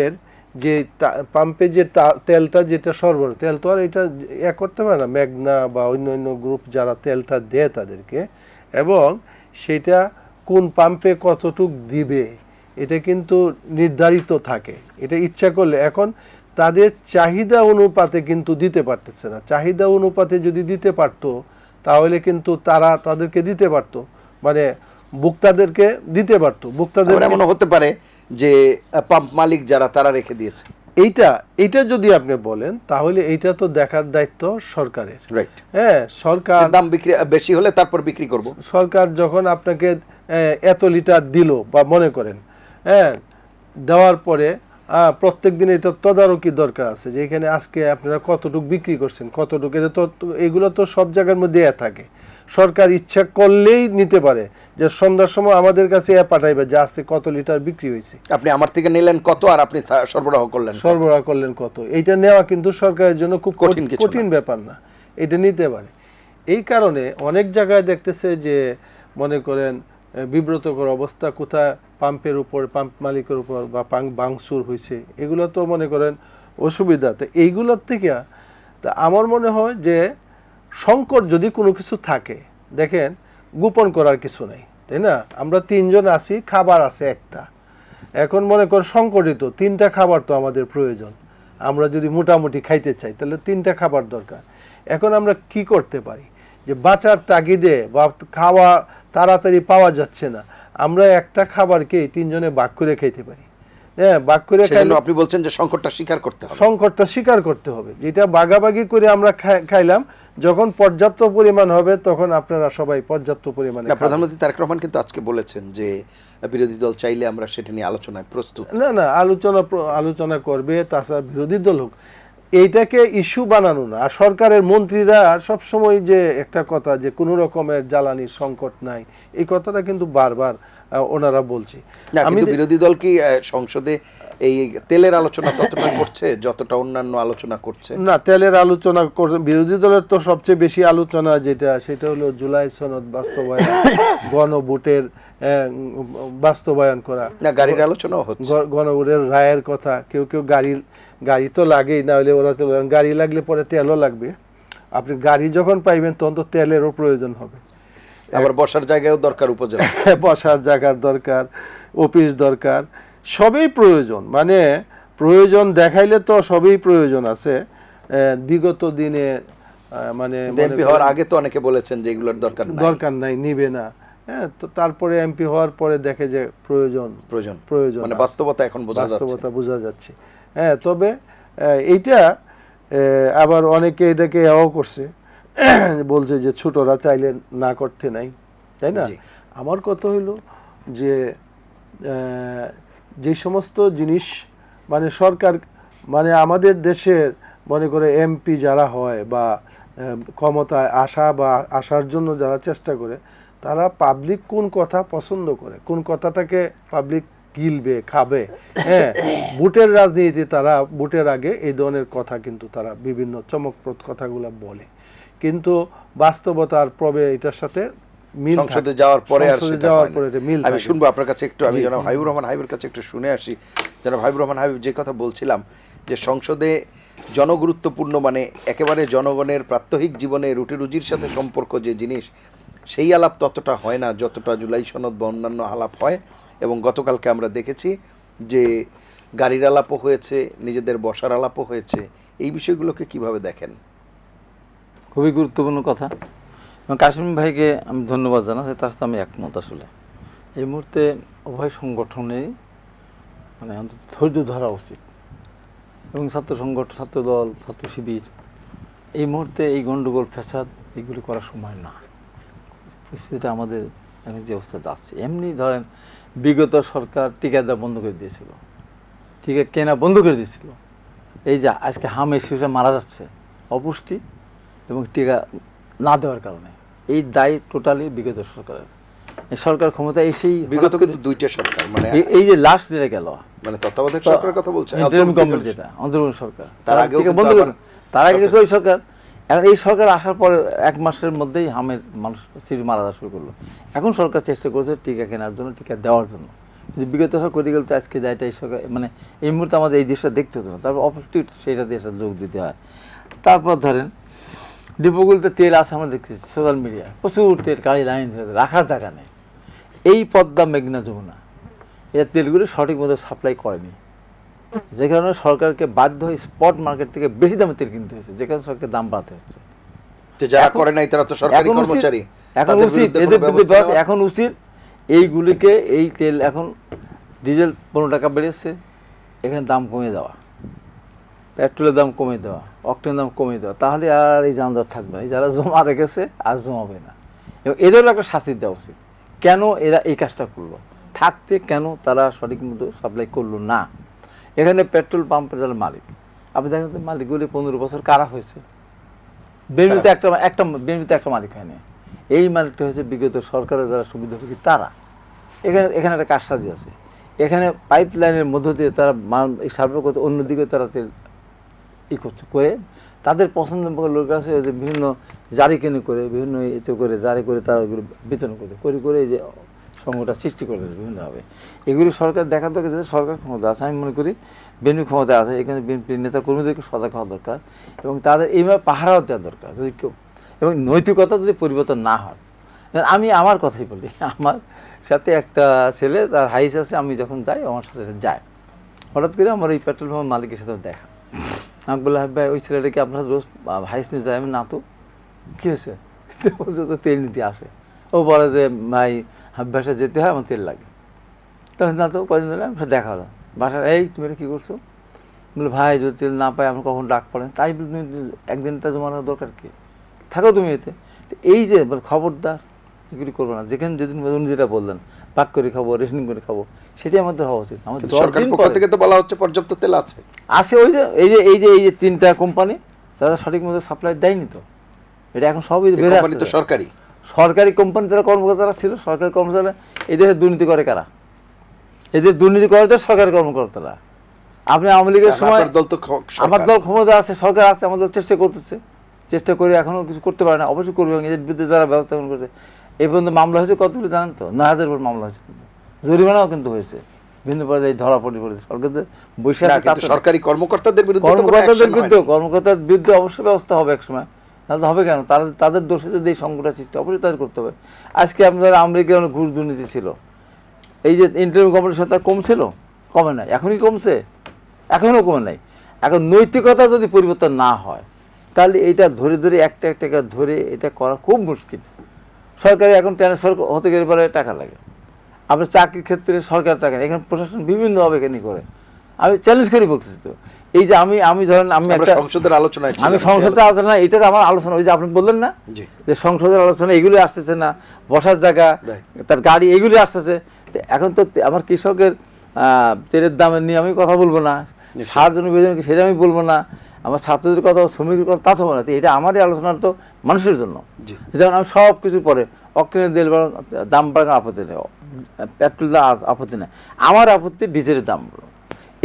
[SPEAKER 3] যে তেলটা যেটা সরবরাহ, তেল তো আর এটা করতে পারে না মেঘনা বা অন্য গ্রুপ যারা তেলটা দেয় তাদেরকে, এবং সেটা কোন পাম্পে কতটুক দিবে এটা কিন্তু নির্ধারিত থাকে। এটা ইচ্ছা করলে, এখন তাদের চাহিদা অনুপাতে কিন্তু দিতে পারতেছে না। চাহিদা অনুপাতে যদি দিতে পারতো, তাহলে কিন্তু তাদেরকে দিতে পারতো, মানে ভোক্তাদেরকে দিতে পারতো। ভোক্তাদের
[SPEAKER 1] এমন হতে পারে যে পাম্প মালিক যারা, তারা রেখে দিয়েছে।
[SPEAKER 3] এইটা যদি আপনি বলেন তাহলে এইটা তো দেখার দায়িত্ব সরকারের।
[SPEAKER 1] রাইট।
[SPEAKER 3] হ্যাঁ, সরকার
[SPEAKER 1] দাম বিক্রি বেশি হলে তারপর বিক্রি করব।
[SPEAKER 3] সরকার যখন আপনাকে এত লিটার দিল বা মনে করেন, হ্যাঁ, দেওয়ার পরে প্রত্যেক দিন এটা তদারকি দরকার আছে যে এখানে আজকে আপনারা কতটুকু বিক্রি করছেন, কতটুকু, এটা তো এগুলো তো সব জায়গার মধ্যে থাকে। সরকার ইচ্ছা করলেই নিতে পারে যে সন্ধ্যার সময় আমাদের কাছে পাঠাইবে যে আজকে কত লিটার বিক্রি হয়েছে,
[SPEAKER 1] আপনি আমার থেকে নিলেন কত আর আপনি সরবরাহ করলেন
[SPEAKER 3] কত। এইটা নেওয়া কিন্তু সরকারের জন্য খুব
[SPEAKER 1] কঠিন
[SPEAKER 3] কঠিন ব্যাপার না, এটা নিতে পারে। এই কারণে অনেক জায়গায় দেখতেছে যে মনে করেন বিব্রতকর অবস্থা, কোথায় পাম্পের উপর, পাম্প মালিকের উপর বা ভাঙচুর হয়েছে, এগুলো তো মনে করেন অসুবিধা। তো এইগুলোর থেকে তা আমার মনে হয় যে সংকট যদি কোনো কিছু থাকে, দেখেন গোপন করার কিছু নেই, তাই না? আমরা 3 জন আছি, খাবার আছে একটা, এখন মনে কর সংকটিত 3টা খাবার তো আমাদের প্রয়োজন। আমরা যদি মোটামুটি খাইতে চাই তাহলে 3টা খাবার দরকার। এখন আমরা কি করতে পারি যে বাঁচার তাগিদে বা খাওয়া তাড়াতাড়ি পাওয়া যাচ্ছে না, আমরা একটা খাবারকে 3 জনে ভাগ করে খাইতে পারি। হ্যাঁ, ভাগ করে খাইলে
[SPEAKER 1] আপনি বলছেন যে সংকটটা স্বীকার করতে হবে,
[SPEAKER 3] সংকটটা স্বীকার করতে হবে, যেটা ভাগাভাগি করে আমরা খাইলাম, যখন পর্যাপ্ত পরিমাণ হবে তখন আপনারা সবাই পর্যাপ্ত পরিমাণে।
[SPEAKER 1] প্রধানমন্ত্রী তারেক রহমান কিন্তু আজকে বলেছেন যে বিরোধী দল চাইলে আমরা সেটা নিয়ে আলোচনায় প্রস্তুত।
[SPEAKER 3] না, আলোচনা করবে, তাছাড়া বিরোধী দল হোক, এইটাকে ইস্যু বানানো না। আর সরকারের মন্ত্রীরা সবসময় যে একটা কথা যে কোনো রকমের জ্বালানির সংকট নাই, এই কথাটা কিন্তু বারবার ওনারা বলছে।
[SPEAKER 1] কিন্তু বিরোধী দল কি সংসদে এই তেলের আলোচনা ততটা করছে যতটা অন্যান্য আলোচনা করছে?
[SPEAKER 3] না, তেলের আলোচনা করছে বিরোধী দলের তো সবচেয়ে বেশি আলোচনা সেটা হলো জুলাই সনদ বাস্তবায়ন, গণভোটের বাস্তবায়ন করা।
[SPEAKER 1] না, গাড়ির আলোচনাও হচ্ছে,
[SPEAKER 3] গণভোটের রায়ের কথা। কেউ গাড়ি তো লাগেই, না হলে ওরা তো গাড়ি লাগলে পরে তেলও লাগবে। আপনি গাড়ি যখন পাইবেন তখন তো তেলেরও প্রয়োজন হবে,
[SPEAKER 1] আবার বসার জায়গাও দরকার, উপজেলা
[SPEAKER 3] বসার জায়গার দরকার, অফিস দরকার, সবই প্রয়োজন। মানে প্রয়োজন দেখাইলে তো সবই প্রয়োজন আছে। বিগত দিনে মানে
[SPEAKER 1] এমপি হওয়ার আগে তো অনেকে বলেছেন যে এগুলোর দরকার নাই, নিবে না।
[SPEAKER 3] হ্যাঁ, তো তারপরে এমপি হওয়ার পরে দেখে যে প্রয়োজন
[SPEAKER 1] মানে বাস্তবতা এখন
[SPEAKER 3] বোঝা যাচ্ছে। হ্যাঁ, তবে এইটা আবার অনেকে এটাকে করছে, বলছে যে ছোটরা চাইলে না করতে নাই, তাই না? আমার কথা হইল যে যে সমস্ত জিনিস মানে সরকার, মানে আমাদের দেশের মনে করে এমপি যারা হয় বা ক্ষমতায় আসার জন্য যারা চেষ্টা করে, তারা পাবলিক কোন কথা পছন্দ করে, কোন কথাটাকে পাবলিক গিলবে, খাবে। হ্যাঁ, ভোটের রাজনীতি, তারা ভোটের আগে এই ধরনের কথা কিন্তু তারা বিভিন্ন চমকপ্রদ কথাগুলো বলে, কিন্তু বাস্তবতার প্রবে এটার সাথে মিল।
[SPEAKER 1] সংসদে যাওয়ার পরে আর সেটা হয় না। আমি শুনবো আপনার কাছে একটু, আমি জনাব হাবিবুর রহমান হাবিবের কাছে একটু শুনে আসি। জনাব হাবিবুর রহমান হাবিব, যে কথা বলছিলাম যে সংসদে জনগুরুত্বপূর্ণ, মানে একেবারে জনগণের প্রাত্যহিক জীবনে রুটি রুজির সাথে সম্পর্ক যে জিনিস, সেই আলাপ ততটা হয় না যতটা জুলাই সনদ বা অন্যান্য আলাপ হয়। এবং গতকালকে আমরা দেখেছি যে গাড়ির আলাপও হয়েছে, নিজেদের বসার আলাপও হয়েছে। এই বিষয়গুলোকে কিভাবে দেখেন?
[SPEAKER 2] খুবই গুরুত্বপূর্ণ কথা। কাশিম ভাইকে আমি ধন্যবাদ জানাচ্ছি, তার সাথে আমি একমত। আসলে এই মুহূর্তে উভয় সংগঠনেরই মানে অন্তত ধৈর্য ধরা উচিত, এবং ছাত্র সংগঠন, ছাত্র দল, ছাত্র শিবির এই মুহূর্তে এই গণ্ডগোল ফ্যাসাদ এগুলি করার সময় না। পরিস্থিতিটা আমাদের এখন যে অবস্থা যাচ্ছে, এমনি ধরেন বিগত সরকার টিকা দেওয়া বন্ধ করে দিয়েছিল, টিকা কেনা বন্ধ করে দিয়েছিল। এই যে আজকে হামের শিশুরা মারা যাচ্ছে অপুষ্টি এবং টিকা না দেওয়ার কারণে, এই দায় টোটালি বিগত সরকারের। এই সরকার ক্ষমতা এসেই
[SPEAKER 1] বিগত কিন্তু দুইটা সরকার, মানে
[SPEAKER 2] এই যে লাস্ট যেটা গেল,
[SPEAKER 1] মানে তত্ত্বাবধায়ক সরকারের কথা বলছেন,
[SPEAKER 2] যেটা অন্তর্বর্তী সরকার,
[SPEAKER 1] তার আগে
[SPEAKER 2] বন্ধ করে, তার আগে গেছে ওই সরকার। এখন এই সরকার আসার পরে 1 মাসের মধ্যেই হামের মানুষ মারা যাওয়া শুরু করলো। এখন সরকার চেষ্টা করেছে টিকা কেনার জন্য, টিকা দেওয়ার জন্য। কিন্তু বিগত সরকার করে গেলে তো আজকে দায়টা এই সরকার, মানে এই মুহূর্তে আমাদের এই দেশটা দেখতে হতো না, তারপর অপুষ্টি সেইটা দেশটা যোগ দিতে হয়। তারপর ধরেন ডিপোগুলোতে তেল আছে, আমরা দেখতেছি সোশ্যাল মিডিয়ায় প্রচুর তেল, গাড়ি লাইন রাখার জায়গা নেই। এই পদ্মা, মেঘনা, যমুনা এই তেলগুলো সঠিক মতো সাপ্লাই করেনি, যে কারণে সরকারকে বাধ্য হয়ে স্পট মার্কেট থেকে বেশি দামে তেল কিনতে হয়েছে, যে কারণে সরকারকে দাম বাড়াতে হচ্ছে।
[SPEAKER 1] যারা করে নাই তারা তো সরকারি কর্মচারী,
[SPEAKER 2] এখন উচিত এইগুলিকে, এই তেল এখন ডিজেল 15 টাকা বেড়েছে, এখানে দাম কমিয়ে দেওয়া, পেট্রোলের দাম কমিয়ে দেওয়া, অক্টেনের দাম কমিয়ে দেওয়া, তাহলে আর এই যানজট থাকবে না। এই যারা জমা রেখেছে আর জমাবে না, এবং এদেরও একটা শাস্তি দেওয়া উচিত। কেন এরা এই কাজটা করলো, থাকতে কেন তারা সঠিক মতো সাপ্লাই করলো না? এখানে পেট্রোল পাম্পের যারা মালিক, আপনি দেখেন তো মালিকগুলি 15 বছর কারা হয়েছে। বিএনপিতে একটা মালিক হয়নি, এই মালিকটা হয়েছে বিগত সরকারের যারা সুবিধাভোগী তারা। এখানে একটা কারসাজি আছে। এখানে পাইপ লাইনের মধ্য দিয়ে তারা এই সার্ভে করতে, অন্যদিকে তারা তেল করছে করে তাদের পছন্দ মতো লোক আছে যে বিভিন্ন জারি কিনে করে, বিভিন্ন এতে করে জারি করে তারা ওগুলো বিতরণ করে এই যে সংঘটা সৃষ্টি করে দেবে বিভিন্নভাবে। এগুলি সরকার দেখা দরকার, যে সরকার ক্ষমতা আছে, আমি মনে করি বিএনপি ক্ষমতা আছে, এখানে বিএনপির নেতা কর্মীদেরকে সজাগ হওয়া দরকার এবং তাদের এইভাবে পাহারাও দেওয়া দরকার যদি কেউ, এবং নৈতিকতা যদি পরিবর্তন না হয়। আমি আমার কথাই বলি, আমার সাথে একটা ছেলে তার হাইস আছে, আমি যখন যাই আমার সাথে যায়, হঠাৎ করে আমার এই পেট্রোল পাম্পের মালিকের সাথে দেখা। আমাকে বললো, হ্যাঁ ভাই ওই ছেলেটাকে আপনার রোজ হাইস নিয়ে যায়। আমি না তো, কী হয়েছে? তো তেল নিতে আসে। ও বলে যে ভাই হাব্বাসে যেতে হয়, আমার তেল লাগে। তখন না তো কদিন ধরে আমার দেখা হলো বাসায়, এই তুমি এটা কী করছো? বলে ভাই যদি তেল না পাই আপনি কখন ডাক পড়েন, তাই তুমি একদিনটা তোমার দরকার কি, থাকো তুমি এতে। তো এই যে খবরদার এগুলি করবো না। যেদিন উনি যেটা বললেন, ভাগ করে খাবো, রেশনিং করে খাবো, সেটাই আমাদের হওয়া উচিত। আমাদের
[SPEAKER 1] সরকারের পক্ষ থেকে তো বলা হচ্ছে পর্যাপ্ত তেল আছে।
[SPEAKER 2] ওই যে এই যে 3টা কোম্পানি তারা সঠিক মতো সাপ্লাই দেয়নি তো, এটা এখন সবই বেড়ে আসছে। সরকারি কোম্পানি যারা কর্মকর্তারা ছিল, সরকারি কর্মচারীরা, এই দেশে দুর্নীতি করে কারা? এদের দুর্নীতি করে তো সরকারি কর্মকর্তারা। আপনি আওয়ামী লীগের সময় আমার দল ক্ষমতা আছে, সরকার আছে, আমার দল চেষ্টা করে এখনো কিছু করতে পারে না, অবশ্যই করবে। এবং এদের বিরুদ্ধে যারা ব্যবস্থা গ্রহণ করেছে, এই পর্যন্ত মামলা হয়েছে কতগুলো জানেন তো? 9,000 উপর মামলা হয়েছে, জরিমানাও কিন্তু হয়েছে বিভিন্ন পর্যায়ে ধরা পড়ে সরকারদের বৈশাখ।
[SPEAKER 1] সরকারি কর্মকর্তাদের বিরুদ্ধে
[SPEAKER 2] অবশ্যই ব্যবস্থা হবে একসময়, তাহলে হবে কেন? তাদের দোষে যদি এই সংকটটা সৃষ্টি, অবশ্যই তাদের করতে হবে। আজকে আপনার আমেরিকার অনেক ঘুষ দুর্নীতি ছিল, এই যে ইন্টারভিউ কোম্পানির সাথে কমছিল, কমে নাই, এখনই কমছে, এখনও কমে নাই। এখন নৈতিকতা যদি পরিবর্তন না হয়, তাহলে এইটা ধরে একটা ধরে এটা করা খুব মুশকিল। সরকারি এখন ট্রান্সফার হতে গেলে পরে টাকা লাগে, আপনার চাকরির ক্ষেত্রে সরকার টাকা, এখানে প্রশাসন বিভিন্নভাবে এখানে করে। আমি চ্যালেঞ্জ করে বলতেছি তো, এই যে আমি ধরেন আমি
[SPEAKER 1] সংসদের আলোচনা,
[SPEAKER 2] এটা আমার আলোচনা, ওই যে আপনি বললেন না যে সংসদের আলোচনা, এগুলো আসতেছে না, বসার জায়গা, তার গাড়ি, এগুলি আসতেছে। এখন তো আমার কৃষকের তেলের দামের নিয়ে আমি কথা বলবো না, সার জন্য বেতন সেটা আমি বলবো না, আমার ছাত্রদের কথা, শ্রমিকের কথা তা তো বলে না। এটা আমারই আলোচনা তো মানুষের জন্য। যেমন আমি সব কিছু পরে অক্টেনের তেল দাম বাড়ানোর আপত্তি নেই, পেট্রোল আপত্তি নেই, আমার আপত্তি ডিজেলের দাম।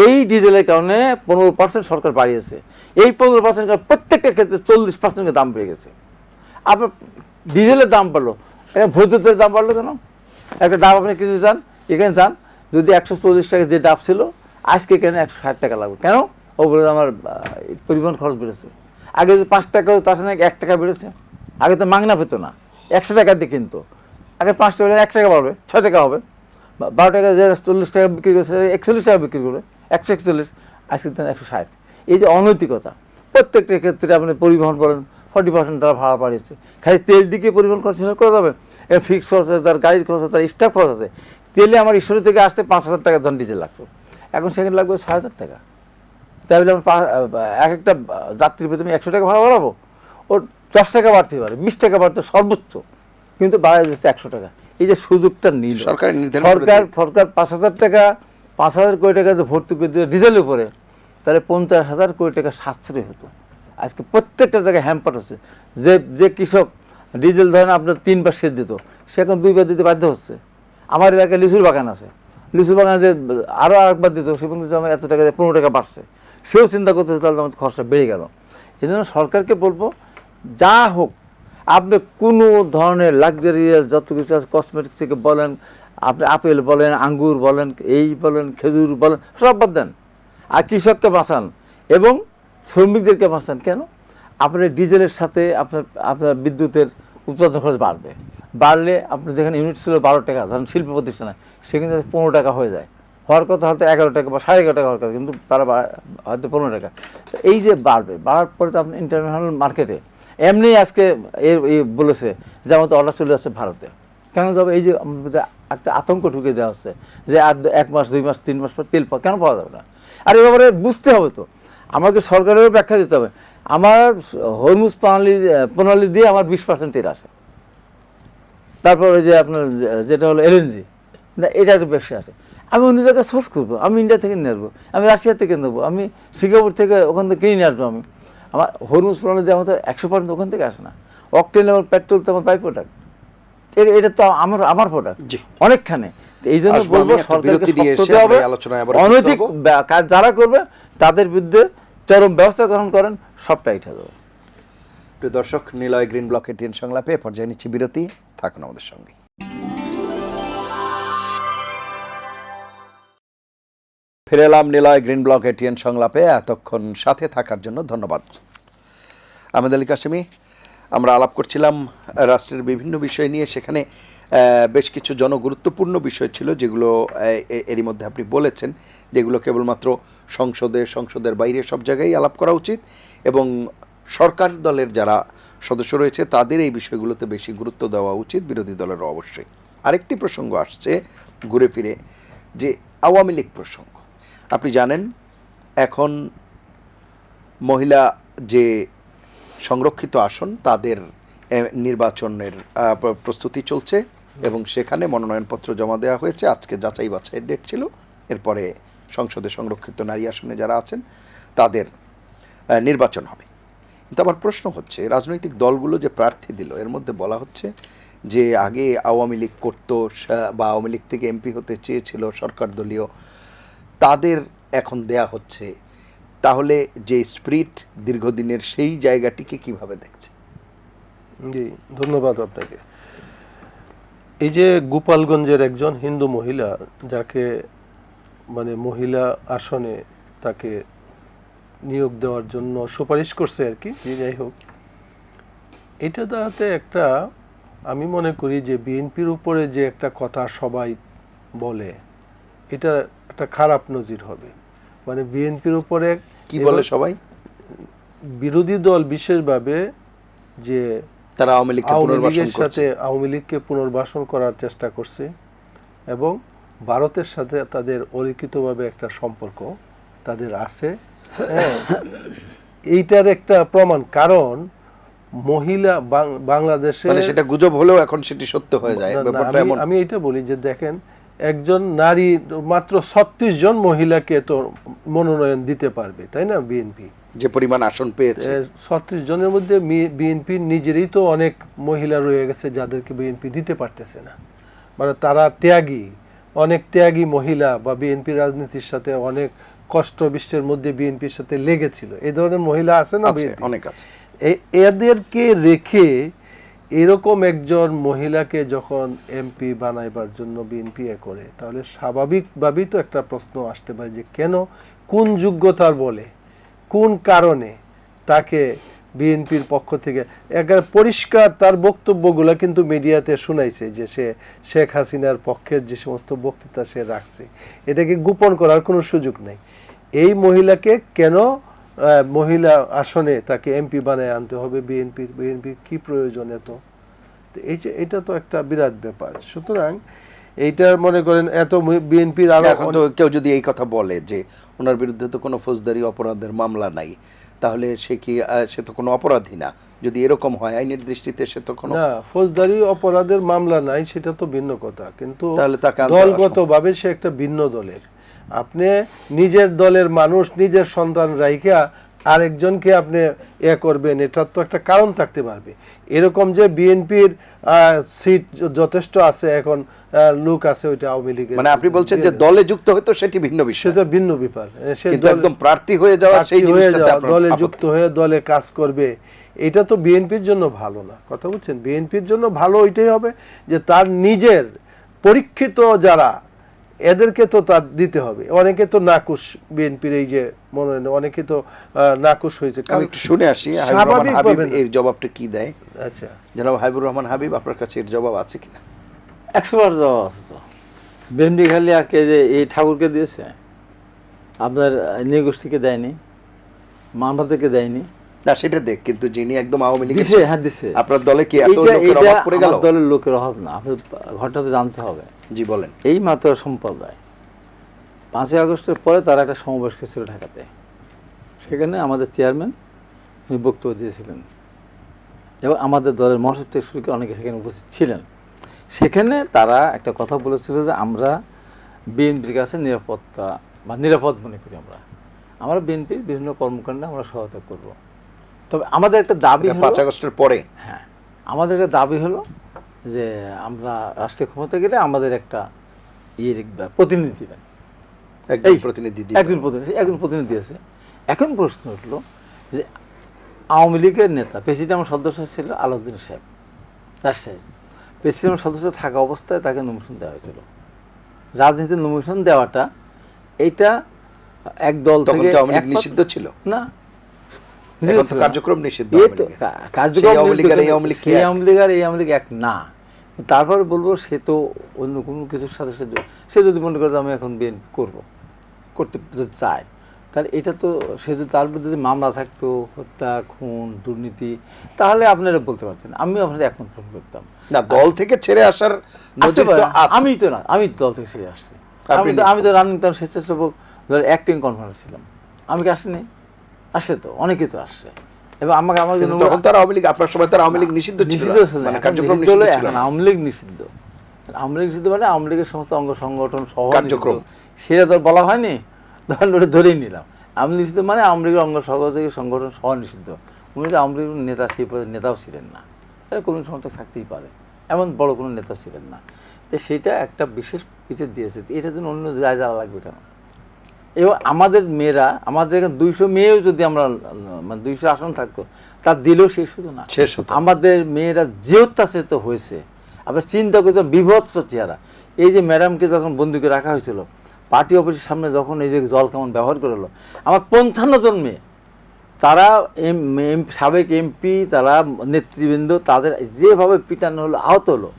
[SPEAKER 2] এই ডিজেলের কারণে 15% সরকার বাড়িয়েছে, এই 15% প্রত্যেকটা ক্ষেত্রে 40% দাম বেড়ে গেছে। আপনার ডিজেলের দাম বাড়লো, ভোজ্য তেলের দাম বাড়লো কেন? একটা ডাব আপনি কিনতে চান, এখানে যান, যদি 140 টাকা যে ডাব ছিল, আজকে কেন 160 টাকা লাগবে কেন? ও বলে আমার পরিবহন খরচ বেড়েছে। আগে যে 5 টাকা, তার সঙ্গে 1 টাকা বেড়েছে। আগে তো মাংনা পেতো না, 100 টাকা দিয়ে কিনতো, আগে 5 টাকা 1 টাকা বাড়বে, 6 টাকা হবে। 12 টাকা যে 40 টাকা বিক্রি করছে, 41 টাকা বিক্রি করবে, 141, আজকে 160। এই যে অনৈতিকতা, প্রত্যেকটা ক্ষেত্রে আপনি পরিবহন বলেন 40% তারা ভাড়া বাড়িয়েছে। খালি তেল দিকে পরিবহন খরচ করে যাবে, এর ফিক্সড খরচ আছে, তার গাড়ির খরচ আছে, তার স্টাফ খরচ আছে। তেলে আমার ঈশ্বরী থেকে আসতে 5,000 টাকা ধন ডিজেল লাগতো, এখন সেখানে লাগবে 6,000 টাকা। তাহলে আমি একটা যাত্রীর প্রতি 100 টাকা ভাড়া বাড়াবো, ওর 10 টাকা বাড়তে পারে, 20 টাকা বাড়তে সর্বোচ্চ, কিন্তু বাড়াই যাচ্ছে 100 টাকা। এই যে সুযোগটা নিল সরকার 5,000 টাকা, 5,000 কোটি টাকা যদি ভর্তি করে দিল ডিজেলের উপরে, তাহলে 50,000 কোটি টাকা সাশ্রয় হতো। আজকে প্রত্যেকটা জায়গায় হ্যাম্পার হচ্ছে। যে কৃষক ডিজেল ধরেন আপনার 3 বার সেচ দিত, সে এখন 2 বার দিতে বাধ্য হচ্ছে। আমার এলাকায় লিচুর বাগান আছে, লিচুর বাগানে যে আরও আরেকবার দিত, সে পর্যন্ত আমার এত টাকা 15 টাকা বাড়ছে, সেও চিন্তা করতেছে তাহলে আমার খরচা বেড়ে গেল। এই জন্য সরকারকে বলবো, যা হোক আপনি কোনো ধরনের লাক্সারিয়াস যত কিছু আছে, কসমেটিক্স থেকে বলেন, আপনি আপেল বলেন, আঙ্গুর বলেন, এই বলেন, খেজুর বলেন, সব বাদ দেন, আর কৃষককে বাঁচান এবং শ্রমিকদেরকে বাঁচান। কেন? আপনার ডিজেলের সাথে আপনার বিদ্যুতের উৎপাদন খরচ বাড়লে আপনার যেখানে ইউনিট ছিল 12 টাকা, ধরেন শিল্প প্রতিষ্ঠানে, সেখানে 15 টাকা হয়ে যায়, হওয়ার কথা হয়তো 11 টাকা বা 11.5 টাকা হওয়ার কথা, কিন্তু তারা হয়তো 15 টাকা। এই যে বাড়ার পরে তো আপনি ইন্টারন্যাশনাল মার্কেটে এমনি আজকে বলেছে যে আমাদের অর্ডার চলে যাচ্ছে ভারতে, কেন যাবে? এই যে একটা আতঙ্ক ঢুকে দেওয়া হচ্ছে যে আর 1 মাস 2 মাস 3 মাস পর তেল কেন পাওয়া যাবে না। আর এ ব্যাপারে বুঝতে হবে তো, আমাকে সরকারেরও ব্যাখ্যা দিতে হবে। আমার হরমুজ প্রণালী দিয়ে আমার 20% তেল আসে, তারপর ওই যে আপনার যেটা হলো এলএনজি, না এটা একটা ব্যবসা আছে, আমি অন্য জায়গায় সোর্স করবো, আমি ইন্ডিয়া থেকে নিয়ে আসবো, আমি রাশিয়া থেকে নেবো, আমি সিঙ্গাপুর থেকে ওখান থেকে কিনে নিয়ে আসবো। আমি আমার হরমুজ প্রণালী দিয়ে আমার তো 100% ওখান থেকে আসে না। অকটেন এবং পেট্রোল তো আমার বাই প্রোডাক্ট, এটা তো আমার প্রোডাক্ট অনেকখানে। এই জন্য বলবো সরকারকে শক্ত হতে হবে, অনৈতিক কাজ যারা করবে তাদের বিরুদ্ধে চরম ব্যবস্থা গ্রহণ করেন, সব টাইট হয়ে যাবে।
[SPEAKER 1] প্রিয় দর্শক, নিলয় গ্রিন ব্লক এটিএন সংলাপে পর্যায়ে নিচ্ছি বিরতি, থাকুন আমাদের সঙ্গে। ফিরে এলাম নিলয় গ্রিন ব্লক এটিএন সংলাপে। এতক্ষণ সাথে থাকার জন্য ধন্যবাদ। আহমেদ আলী কাশেমি, আমরা আলাপ করছিলাম রাষ্ট্রের বিভিন্ন বিষয় নিয়ে। সেখানে বেশ কিছু জনগুরুত্বপূর্ণ বিষয় ছিল যেগুলো এরই মধ্যে আপনি বলেছেন, যেগুলো কেবলমাত্র সংসদের বাইরে সব জায়গায় আলাপ করা উচিত, এবং সরকার দলের যারা সদস্য রয়েছে তাদের এই বিষয়গুলোতে বেশি গুরুত্ব দেওয়া উচিত, বিরোধী দলেরও অবশ্যই। আরেকটি প্রসঙ্গ আসছে ঘুরে ফিরে, যে আওয়ামী লীগ প্রসঙ্গ। আপনি জানেন এখন মহিলা যে সংরক্ষিত আসন তাদের নির্বাচনের প্রস্তুতি চলছে, এবং সেখানে মনোনয়নপত্র জমা দেওয়া হয়েছে। আজকে যাচাই বাছাইয়ের ডেট ছিল। এরপরে সংসদে সংরক্ষিত নারী আসনে যারা আছেন তাদের নির্বাচন হবে। কিন্তু আমার প্রশ্ন হচ্ছে, রাজনৈতিক দলগুলো যে প্রার্থী দিল, এর মধ্যে বলা হচ্ছে যে আগে আওয়ামী লীগ করতো বা আওয়ামী লীগ থেকে এমপি হতে চেয়েছিল সরকার দলীয়, তাদের এখন দেয়া হচ্ছে। তাহলে যে স্পিরিট দীর্ঘদিনের, সেই জায়গাটিকে কিভাবে দেখছে?
[SPEAKER 3] জি, ধন্যবাদ আপনাকে। এই যে গোপালগঞ্জের একজন হিন্দু মহিলা, যাকে মানে মহিলা আসনে তাকে নিয়োগ দেওয়ার জন্য সুপারিশ করছে আর কি, যাই হোক, এটা দ্বারাতে একটা, আমি মনে করি যে বিএনপির উপরে যে একটা কথা সবাই বলে, এটা একটা খারাপ নজির হবে। মানে বিএনপির উপরে
[SPEAKER 1] কি বলে সবাই?
[SPEAKER 3] বিরোধী দল বিশেষভাবে যে
[SPEAKER 1] তারা আওয়ামী লীগের
[SPEAKER 3] সাথে আওয়ামী লীগকে পুনর্বাসন করার চেষ্টা করছে, এবং ভারতের সাথে তাদের অলিখিতভাবে একটা সম্পর্ক তাদের আছে। এইটার একটা প্রমাণ, কারণ মহিলা বাংলাদেশে,
[SPEAKER 1] মানে সেটা গুজব হলেও এখন সেটি সত্য হয়ে যায়।
[SPEAKER 3] আমি এটা বলি যে দেখেন, একজন নারী মাত্র 36 জন মহিলাকে তো মনোনয়ন দিতে পারবে, তাই না? বিএনপি
[SPEAKER 1] যে পরিমাণ আসন পেয়েছে,
[SPEAKER 3] 36 জনের মধ্যে বিএনপি নিজেরই তো অনেক মহিলা রয়ে গেছে যাদেরকে বিএনপি দিতে পারতেছে না। মানে তারা অনেক ত্যাগী মহিলা, বা বিএনপি রাজনীতির সাথে অনেক কষ্ট বিষ্টের মধ্যে বিএনপির সাথে লেগেছিল, এই ধরনের মহিলা আছে না?
[SPEAKER 1] অনেক আছে।
[SPEAKER 3] এদেরকে রেখে এরকম একজন মহিলাকে যখন এমপি বানাইবার জন্য বিএনপি করে, তাহলে স্বাভাবিকভাবেই তো একটা প্রশ্ন আসতে পারে যে কেন, কোন যোগ্যতার বলে, কোন কারণে তাকে বিএনপির পক্ষ থেকে, একেবারে পরিষ্কার তার বক্তব্যগুলো কিন্তু মিডিয়াতে শোনাইছে যে সে শেখ হাসিনার পক্ষের যে সমস্ত বক্তৃতা সে রাখছে, এটাকে গোপন করার কোনো সুযোগ নেই। এই মহিলাকে কেন মহিলা আসনে তাকে এমপি বানায় আনতে হবে বিএনপির কি প্রয়োজন? এটা তো একটা বিরাট ব্যাপার। সুতরাং এইটা মনে করেন এত বিএনপির
[SPEAKER 1] এখন তো কেউ যদি এই কথা বলে যে ওনার বিরুদ্ধে তো কোনো ফৌজদারি অপরাধের মামলা নাই, তাহলে সে তো কোনো অপরাধী না। যদি এরকম হয় আইনের দৃষ্টিতে সে তো কোনো,
[SPEAKER 3] না, ফৌজদারি অপরাধের মামলা নাই, সেটা তো ভিন্ন কথা, কিন্তু
[SPEAKER 1] তাহলে তাকে
[SPEAKER 3] দলগতভাবে সে একটা ভিন্ন দলের। আপনি নিজের দলের মানুষ, নিজের সন্তান রাইখা আরেকজনকে আপনি করবেন, এটার তো একটা কারণ থাকতে পারবে। এরকম যে বিএনপির সিট যথেষ্ট আছে, এখন লোক আছে ওইটা আওয়ামী লীগের,
[SPEAKER 1] মানে আপনি বলছেন যে দলে যুক্ত হয়তো সেটি ভিন্ন বিষয়,
[SPEAKER 3] সেটা ভিন্ন ব্যাপার।
[SPEAKER 1] কিন্তু একদম প্রার্থী হয়ে যাওয়া, সেই জিনিসটাতে
[SPEAKER 3] দলে যুক্ত হয়ে দলে কাজ করবে, এটা তো বিএনপির জন্য ভালো না। কথা বুঝছেন? বিএনপির জন্য ভালো ওইটাই হবে যে তার নিজের পরীক্ষিত যারা, এদেরকে তো তার দিতে হবে। অনেকে তো নাকুশ, বিএনপির এই যে মনোনয়ন, অনেকে তো নাকুশ হয়েছে।
[SPEAKER 1] আমি একটু শুনে আসি হাবিব এর জবাবটা কি দেয়।
[SPEAKER 3] আচ্ছা,
[SPEAKER 1] জনাব হাবিবুর রহমান হাবিব, আপনার কাছে এর জবাব আছে কিনা?
[SPEAKER 2] 100বার জবাব আছে তো। বিএনপি খালি আজকে যে এই ঠাকুরকে দিয়েছে, আপনার নিগোষ্ঠীকে দেয়নি, মানবাদেরকে দেয়নি,
[SPEAKER 1] না সেটা দেখ, কিন্তু যিনি একদম আওয়ামী লীগের,
[SPEAKER 2] হ্যাঁ দিছে।
[SPEAKER 1] আপনার দলে কি এত লোকের অভাব পড়ে গেল?
[SPEAKER 2] দলের লোকের অভাব না, আপনার ঘটনাতে জানতে হবে।
[SPEAKER 1] জি বলেন।
[SPEAKER 2] এই মাত্র সম্প্রদায় 5ই আগস্টের পরে তারা একটা সমাবেশ করেছিল ঢাকাতে, সেখানে আমাদের চেয়ারম্যান উনি বক্তব্য দিয়েছিলেন এবং আমাদের দলের মহাসচিব থেকে শুরু করে অনেকে সেখানে উপস্থিত ছিলেন। সেখানে তারা একটা কথা বলেছিল যে আমরা বিএনপির কাছে নিরাপত্তা বা নিরাপদ মনে করি, আমরা বিএনপির বিভিন্ন কর্মকাণ্ডে আমরা সহায়তা করব। তবে আমাদের একটা দাবি হলো
[SPEAKER 1] 5 আগস্টের পরে,
[SPEAKER 2] হ্যাঁ, আমাদের একটা দাবি হলো যে আমরা রাষ্ট্রীয় ক্ষমতা গেলে আমাদের একটা প্রতিনিধি দিবেন,
[SPEAKER 1] একজন প্রতিনিধি দিতে
[SPEAKER 2] একজন প্রতিনিধি আছে। এখন প্রশ্ন উঠলো যে আওয়ামী লীগের নেতা প্রেসিডেন্ট সদস্য ছিল আলাউদ্দিন সাহেব, রাজশাহী প্রেসিডেন্ট সদস্য থাকা অবস্থায় তাকে নমিনেশন দেওয়া হয়েছিল। রাজনীতির নমিনেশন দেওয়াটা এইটা এক দল থেকে
[SPEAKER 1] নিষিদ্ধ ছিল
[SPEAKER 2] না,
[SPEAKER 1] এখন তো কার্যক্রম নিষিদ্ধ,
[SPEAKER 2] আওয়ামী লীগ আর এই আওয়ামী লীগ এক না। তারপরে বলবো সে তো অন্য কোনো কিছুর সাথে সে যদি মনে করে আমি এখন বিএনপি করতে যদি চায়, তাহলে এটা তো সে যদি তার বিরুদ্ধে যদি মামলা থাকতো, হত্যা, খুন, দুর্নীতি, তাহলে আপনারা বলতে পারতেন, আমিও আপনাদের একমত পোষণ করতাম
[SPEAKER 1] না। দল থেকে ছেড়ে আসার
[SPEAKER 2] আমি তো না, আমি দল থেকে ছেড়ে আসছি। আমি তো রানিং তখন স্বেচ্ছাসেবক অ্যাক্টিং কনফারেন্স ছিলাম। আমি কি আসিনি? আসে তো, অনেকেই তো আসছে। এবং আমাকে
[SPEAKER 1] তখন তো আওয়ামী লীগ, আপনার সময় তো আওয়ামী লীগ নিষিদ্ধ ছিল, মানে কার্যক্রম নিষিদ্ধ ছিল।
[SPEAKER 2] আওয়ামী লীগ নিষিদ্ধ, আওয়ামী লীগ নিষিদ্ধ মানে আওয়ামী লীগের সমস্ত অঙ্গ সংগঠন সহ
[SPEAKER 1] কার্যক্রম,
[SPEAKER 2] সেটা তো বলা হয়নি, তখন ওটা ধরেই নিলাম। আওয়ামী লীগ নিষিদ্ধ মানে আওয়ামী লীগের অঙ্গ সহযোগী সংগঠন সহ নিষিদ্ধ। উনি তো আওয়ামী লীগের নেতা, সেই পদে নেতাও ছিলেন না, তাহলে কোনো সমর্থক থাকতেই পারে, এমন বড় কোনো নেতা ছিলেন না। তো সেটা একটা বিশেষ পিছিয়ে দিয়েছে, এটার জন্য অন্য জায়গায় যাওয়া লাগবে কেন? এবং আমাদের মেয়েরা, আমাদের এখানে 200 মেয়েও যদি আমরা মানে 200 আসন থাকতো, তার দিলেও শেষ হতো না। আমাদের মেয়েরা যে অত্যাচারিত হয়েছে, আমরা চিন্তা করতাম বিভৎস চেহারা। এই যে ম্যাডামকে যখন বন্দুকে রাখা হয়েছিল পার্টি অফিসের সামনে, যখন এই যে জল কেমন ব্যবহার করে হলো, আমার 55 জন মেয়ে, তারা সাবেক এমপি, তারা নেতৃবৃন্দ, তাদের যেভাবে পিটানো হলো, আহত হলো,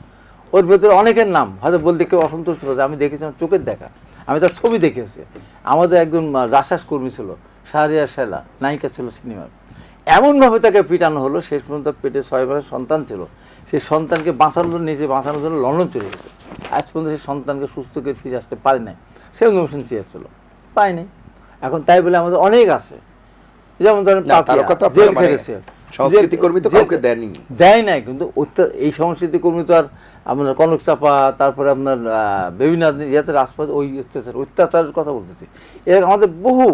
[SPEAKER 2] ওর ভেতরে অনেকের নাম হয়তো বলতে কেউ অসন্তুষ্ট হতো। আমি দেখেছি, আমার চোখের দেখা, আমি তার ছবি দেখেছি। আমাদের একজন রাসাস কর্মী ছিল, শাহরিয়ার শেলা, নায়িকা ছিল সিনেমার, এমনভাবে তাকে পিটানো হলো, শেষ পর্যন্ত পেটে 6 মাসের সন্তান ছিল, সেই সন্তানকে বাঁচানোর জন্য, নিজে বাঁচানোর জন্য লন্ডন চলে গেছে। আজ পর্যন্ত সেই সন্তানকে সুস্থ করে ফিরে আসতে পারে নাই, সে নমিনেশন চেয়েছিল, পায়নি। এখন তাই বলে আমাদের অনেক আছে, যেমন ধরেন জেল খেটেছে,
[SPEAKER 1] সংস্কৃতি কর্মী তো কাউকে
[SPEAKER 2] দেয় নাই, কিন্তু এই সংস্কৃতি কর্মী তো আর আপনার কনক চাপা, তারপরে আপনার বিভিন্ন ইয়াতে রাজপথ, ওই অত্যাচারের কথা বলতেছি। এর আমাদের বহু,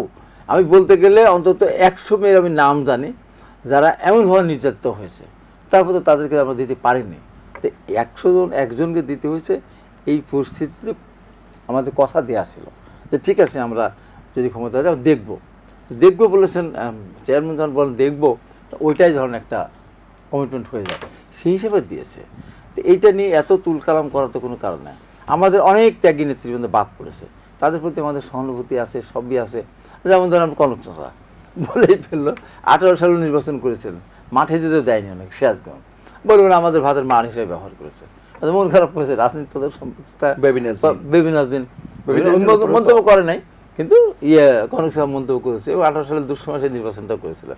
[SPEAKER 2] আমি বলতে গেলে অন্তত 100 মেয়ের আমি নাম জানি যারা এমনভাবে নির্যাতিত হয়েছে, তারপর তো তাদেরকে আমরা দিতে পারিনি। তো 100 জন একজনকে দিতে হয়েছে। এই পরিস্থিতিতে আমাদের কথা দেওয়া ছিল যে ঠিক আছে, আমরা যদি ক্ষমতা যায় দেখবো বলেছেন চেয়ারম্যান, যখন বলেন দেখবো, ওইটাই ধরুন একটা কমিটমেন্ট হয়ে যায়, সেই হিসেবে দিয়েছে। তো এইটা নিয়ে এত তুলকালাম করার তো কোনো কারণ নেই। আমাদের অনেক ত্যাগী নেতৃবৃন্দ বাদ পড়েছে, তাদের প্রতি আমাদের সহানুভূতি আছে, সবই আছে। যেমন ধরেন কনক চাষা বলেই ফেললো, 18 সালে নির্বাচন করেছিলেন, মাঠে যেতে দেয়নি অনেক, সিরাজগঞ্জ বলবেন আমাদের ভাতের মান হিসেবে ব্যবহার করেছে, মন খারাপ করেছে। রাজনীতি তাদের মন্তব্য করে নাই, কিন্তু কনক চাষা মন্তব্য করেছে এবং 18 সালের 2 মাসে নির্বাচনটা করেছিল।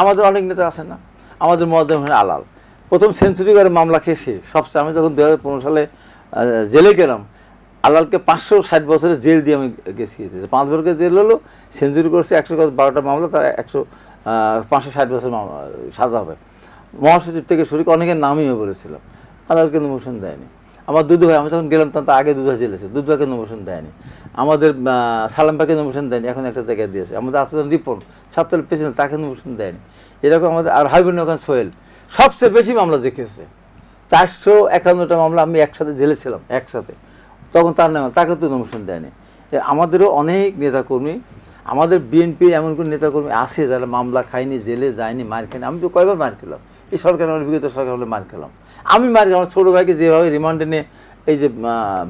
[SPEAKER 2] আমাদের অনেক নেতা আছে না, আমাদের মহাদেব আলাল প্রথম সেঞ্চুরি করে মামলা খেয়ে সে সবচেয়ে, আমি যখন 2015 সালে জেলে গেলাম, আলালকে 560 বছরের জেল দিয়ে আমি গেছি। 5 বছরের জেল হলো, সেঞ্চুরি করছে, 112টা মামলা, তার 560 বছর সাজা হবে। মহাসচিব থেকে শুরু করে অনেকের নামই বলেছিলাম, আলালকে নমিনেশন দেয়নি। আমার দুধ ভাই, আমি যখন গেলাম তখন তো আগে দুধ ভাই জেলেছে, দুধ ভাইকে নমিনেশন দেয়নি। আমাদের সালাম ভাইকে নমিনেশন দেয়নি, এখন একটা জায়গায় দিয়েছে। আমাদের আসলাম রিপন ছাত্রদল প্রেসিডেন্ট, তাকে নমিনেশন দেয়নি। এরকম আমাদের আর হাইবুন ওখানে সোহেল সবচেয়ে বেশি মামলা দেখেছে, 451টা মামলা। আমি একসাথে জেলে ছিলাম, একসাথে, তখন তার নাম, তাকে তো নমিনেশন দেয়নি। আমাদেরও অনেক নেতাকর্মী, আমাদের বিএনপির এমন কোনো নেতাকর্মী আছে যারা মামলা খায়নি, জেলে যায়নি, মার খায়নি। আমি তো কয়বার মার খেলাম, এই সরকার আমার বিগত সরকার হলে মার খেলাম। আমি মার খেলাম, আমার ছোটো ভাইকে যেভাবে রিমান্ডে নিয়ে এই যে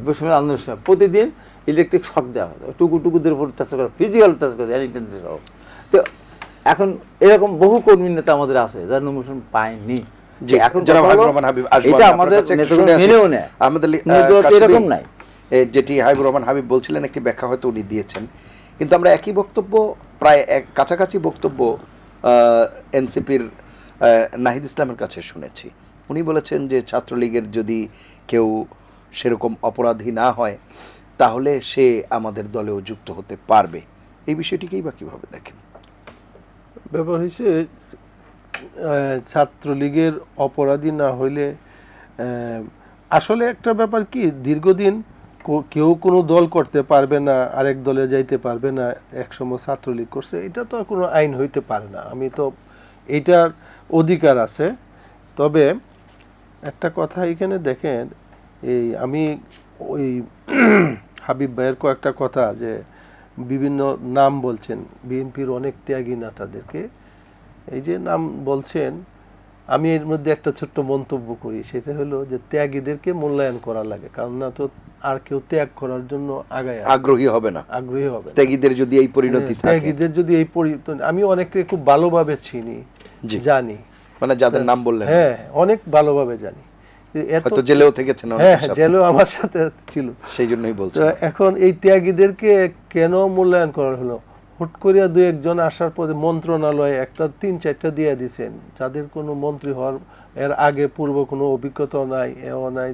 [SPEAKER 2] বৈষম্যের আন্দোলনের সময় প্রতিদিন ইলেকট্রিক শক দেওয়া হয়, টুকুদের উপর অত্যাচার করা, ফিজিক্যাল অত্যাচার করা, সহ। তো এখন এরকম বহু কর্মী নেতা আমাদের আছে যারা নমিনেশন পায়নি।
[SPEAKER 1] যেটি হাবিবুর রহমান হাবিব বলছিলেন, একটি ব্যাখ্যা হয়তো উনি দিয়েছেন, কিন্তু আমরা একই বক্তব্য, প্রায় কাছাকাছি বক্তব্য এনসিপির নাহিদ ইসলামের কাছে শুনেছি। উনি বলেছেন যে ছাত্রলীগের যদি কেউ সেরকম অপরাধী না হয় তাহলে সে আমাদের দলেও যুক্ত হতে পারবে। এই বিষয়টিকেই বা কীভাবে দেখেন?
[SPEAKER 3] ব্যাপার হয়েছে ছাত্রলীগের অপরাধী না হইলে আসলে একটা ব্যাপার কি, দীর্ঘদিন কেউ কোনো দল করতে পারবে না, আরেক দলে যাইতে পারবে না, একসময় ছাত্রলীগ করছে, এটা তো কোনো আইন হইতে পারে না। আমি তো এইটার অধিকার আছে। তবে একটা কথা এখানে দেখেন, এই আমি ওই হাবিব ভাইয়ের কয়েকটা কথা, যে বিভিন্ন নাম বলছেন বিএনপির অনেক ত্যাগী নেতাদেরকে, এই যে নাম বলছেন, আমি এর মধ্যে একটা ছোট্ট মন্তব্য করি, সেটা হলো যে ত্যাগীদেরকে মূল্যায়ন করা লাগে, কারণ না তো আর কেউ ত্যাগ করার জন্য
[SPEAKER 1] আগ্রহী হবে না,
[SPEAKER 3] আগ্রহী হবে না।
[SPEAKER 1] ত্যাগীদের যদি এই পরিণতি থাকে,
[SPEAKER 3] ত্যাগীদের যদি এই পরিণতি, আমি অনেককে খুব ভালোভাবে চিনি, জানি,
[SPEAKER 1] মানে যাদের নাম বললেন,
[SPEAKER 3] হ্যাঁ অনেক ভালোভাবে জানি,
[SPEAKER 1] হয়তো জেলেও থেকেছেন,
[SPEAKER 3] হ্যাঁ জেলেও আমার সাথে ছিল,
[SPEAKER 1] সেই জন্যই বলছি।
[SPEAKER 3] এখন এই ত্যাগীদেরকে কেন মূল্যায়ন করা হলো? হুট করিয়া দু একজন আসার পরে মন্ত্রণালয়ে একটা ৩-৪টা দিয়ে দিচ্ছেন, যাদের কোনো মন্ত্রী হওয়ার এর আগে পূর্ব কোনো অভিজ্ঞতা নাই, এও নাই,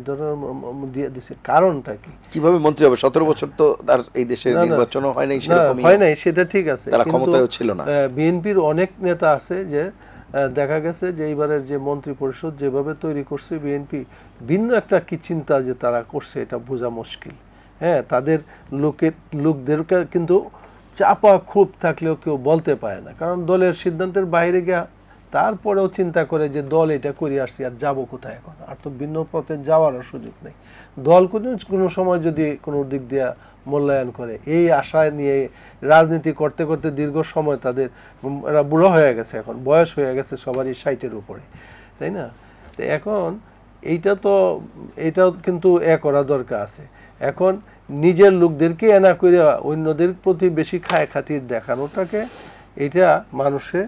[SPEAKER 3] দিয়ে দিছে। কারণটা কি?
[SPEAKER 1] কিভাবে মন্ত্রী হবে? ১৭ বছর তো আর এই দেশের নির্বাচনও হয় নাই, সেরকমই
[SPEAKER 3] হয় নাই, সেটা ঠিক আছে,
[SPEAKER 1] তারা ক্ষমতায়ও ছিল না।
[SPEAKER 3] বিএনপির অনেক নেতা আছে যে দেখা গেছে যে এইবারের যে মন্ত্রী পরিষদ যেভাবে তৈরি করছে বিএনপি, ভিন্ন একটা কি চিন্তা যে তারা করছে, এটা বোঝা মুশকিল। হ্যাঁ, তাদের লোকদেরকে কিন্তু চাপা ক্ষোভ থাকলেও কেউ বলতে পারে না, কারণ দলের সিদ্ধান্তের বাইরে গিয়া তারপরেও চিন্তা করে যে দল এটা করে আসছি, আর যাবো কোথায় এখন, আর তো ভিন্ন পথে যাওয়ারও সুযোগ নেই। দল কোনো সময় যদি কোনো দিক দিয়ে মূল্যায়ন করে, এই আশায় নিয়ে রাজনীতি করতে করতে দীর্ঘ সময় তাদের, এরা বুড়ো হয়ে গেছে, এখন বয়স হয়ে গেছে সবারই ৬০-এর উপরে, তাই না? তো এখন এইটাও কিন্তু করা দরকার আছে। এখন নিজের লোকদেরকে এনা করে অন্যদের প্রতি বেশি খাতির দেখানোটাকে, এটা মানুষে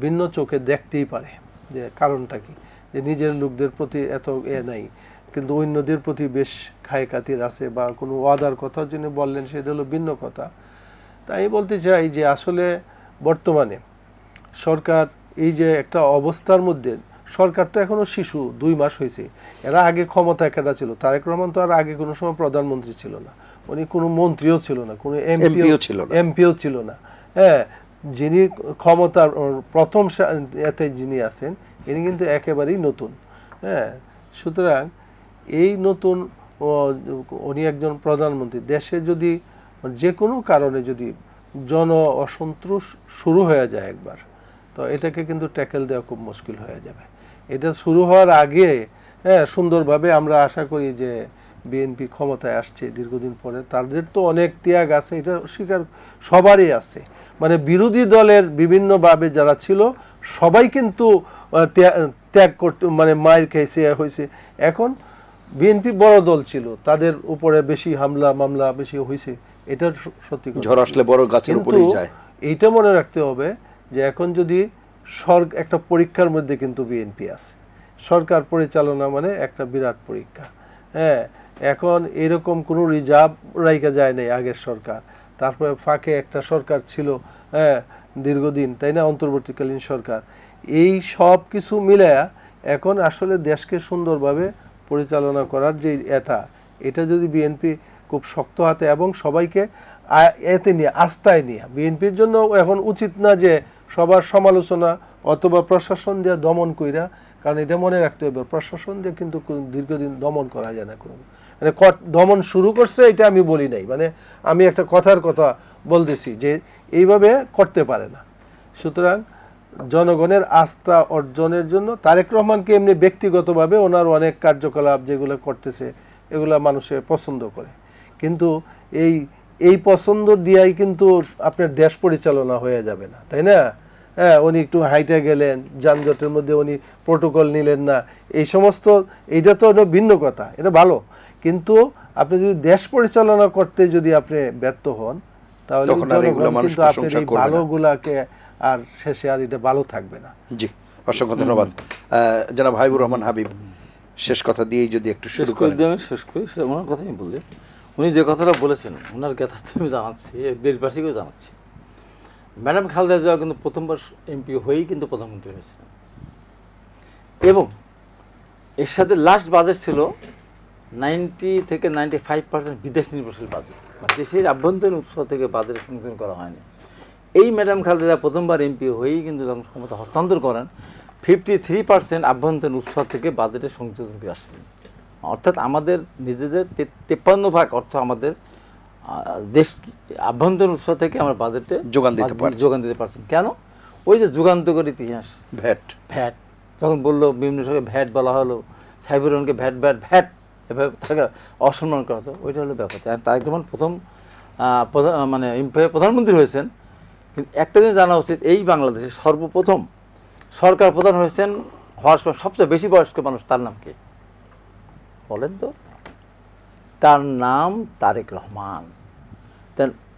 [SPEAKER 3] ভিন্ন চোখে দেখতেই পারে, যে কারণটা কি, যে নিজের লোকদের প্রতি এত নাই, কিন্তু অন্যদের প্রতি বেশ খাতির আছে, বা কোনো ওয়াদার কথার জন্য বললেন, সেটা হলো ভিন্ন কথা। তাই বলতে চাই যে আসলে বর্তমানে সরকার এই যে একটা অবস্থার মধ্যে, সরকার তো এখনো শিশু, 2 মাস হয়েছে, এরা আগে ক্ষমতায় কেটা ছিল, তারেক রহমান তো আর আগে কোনো সময় প্রধানমন্ত্রী ছিল না, উনি কোনো মন্ত্রীও ছিল না, কোনো এমপিও ছিল না। হ্যাঁ, যিনি ক্ষমতার প্রথম এতে যিনি আছেন, ইনি কিন্তু একেবারেই নতুন। হ্যাঁ, সুতরাং এই নতুন উনি একজন প্রধানমন্ত্রী, দেশে যদি যে কোনো কারণে যদি জন অসন্তোষ শুরু হয়ে যায় একবার, তো এটাকে কিন্তু ট্যাকেল দেওয়া খুব মুশকিল হয়ে যাবে। এটা শুরু হওয়ার আগে, হ্যাঁ, সুন্দরভাবে আমরা আশা করি যে বিএনপি ক্ষমতায় আসছে দীর্ঘদিন পরে, তাদের তো অনেক ত্যাগ আছে, এটা স্বীকার সবারই আছে, মানে বিরোধী দলের বিভিন্নভাবে যারা ছিল সবাই কিন্তু ত্যাগ করতে, মানে মায়ের খেয়েছে হয়েছে। এখন বিএনপি বড় দল ছিল, তাদের উপরে বেশি হামলা মামলা বেশি হয়েছে, এটা সত্যি কথা।
[SPEAKER 1] ঝড় আসলে বড় গাছের উপরেই যায়।
[SPEAKER 3] এইটা মনে রাখতে হবে যে এখন যদি একটা পরীক্ষার মধ্যে কিন্তু বিএনপি আছে, সরকার পরিচালনা মানে একটা বিরাট পরীক্ষা। হ্যাঁ, এখন এরকম কোনো রিজার্ভ রাইখা যায় নাই আগের সরকার, তারপরে ফাঁকে একটা সরকার ছিল, হ্যাঁ, দীর্ঘদিন, তাই না, অন্তর্বর্তীকালীন সরকার। এই সব কিছু মিলে এখন আসলে দেশকে সুন্দরভাবে পরিচালনা করার যে এটা যদি বিএনপি খুব শক্ত হাতে এবং সবাইকে এতে নিয়ে, আস্থায় নিয়ে, বিএনপির জন্য এখন উচিত না যে সবার সমালোচনা অথবা প্রশাসন দিয়ে দমন কইরা, কারণ এটা মনে রাখতে হবে, প্রশাসন দিয়ে কিন্তু দীর্ঘদিন দমন করা যায় না, কোনো মানে দমন শুরু করছে এটা আমি বলি নাই, মানে আমি একটা কথার কথা বলতেছি যে এইভাবে করতে পারে না। সুতরাং জনগণের আস্থা অর্জনের জন্য তারেক রহমানকে এমনি ব্যক্তিগতভাবে ওনার অনেক কার্যকলাপ যেগুলো করতেছে এগুলা মানুষে পছন্দ করে, কিন্তু এই পছন্দ দিয়াই কিন্তু আপনার দেশ পরিচালনা হয়ে যাবে না, তাই না? হ্যাঁ, উনি একটু হাইটে গেলেন, যানজটের মধ্যে উনি প্রোটোকল নিলেন না, এই সমস্ত, এইটা তো ভিন্ন কথা, এটা ভালো, কিন্তু আপনি যদি দেশ পরিচালনা করতে যদি আপনি ব্যর্থ হন, তাহলে কিন্তু আপনার এই ভালোগুলাকে আর শেষে আর এটা ভালো থাকবে না।
[SPEAKER 1] জি, অসংখ্য ধন্যবাদ। জনাব হাবিবুর রহমান হাবিব, শেষ কথা দিয়েই যদি একটু শুরু করি।
[SPEAKER 2] শেষ করি, ওনার কথাই বললে, উনি যে কথাটা বলেছেন ওনার কথা আমি জানাচ্ছি, দেশবাসীকেও জানাচ্ছি। ম্যাডাম খালেদা জিয়া কিন্তু প্রথমবার এমপি হয়েই কিন্তু প্রধানমন্ত্রী হয়েছিলেন, এবং এর সাথে লাস্ট বাজেট ছিল 90 থেকে 95% বিদেশ নির্ভরশীল বাজেট, দেশের আভ্যন্তরীণ উৎস থেকে বাজেট সংশোধন করা হয়নি। এই ম্যাডাম খালেদা প্রথমবার এমপি হয়েই কিন্তু যখন ক্ষমতা হস্তান্তর করেন 53% আভ্যন্তরীণ উৎস থেকে বাজেটে সংযোজন করে আসছেন। অর্থাৎ আমাদের নিজেদের 53% অর্থ আমাদের দেশ আভ্যন্তরীণ উৎস থেকে আমরা বাজেটে
[SPEAKER 1] যোগান দিতে
[SPEAKER 2] পারছেন। কেন? ওই যে যুগান্তকারী ইতিহাস,
[SPEAKER 1] ভ্যাট
[SPEAKER 2] যখন বললো বিভিন্ন সময় ভ্যাট বলা হলো, সাইবুর রহমানকে ভ্যাট এভাবে তাকে অসম্মান করা হতো, ওইটা হলো ব্যাপার। তারেক রহমান প্রথম মানে প্রধানমন্ত্রী হয়েছেন, কিন্তু একটা জিনিস জানা উচিত, এই বাংলাদেশে সর্বপ্রথম সরকার প্রধান হয়েছেন হওয়ার সময় সবচেয়ে বেশি বয়স্ক মানুষ, তার নাম কি বলেন তো? তার নাম তারেক রহমান।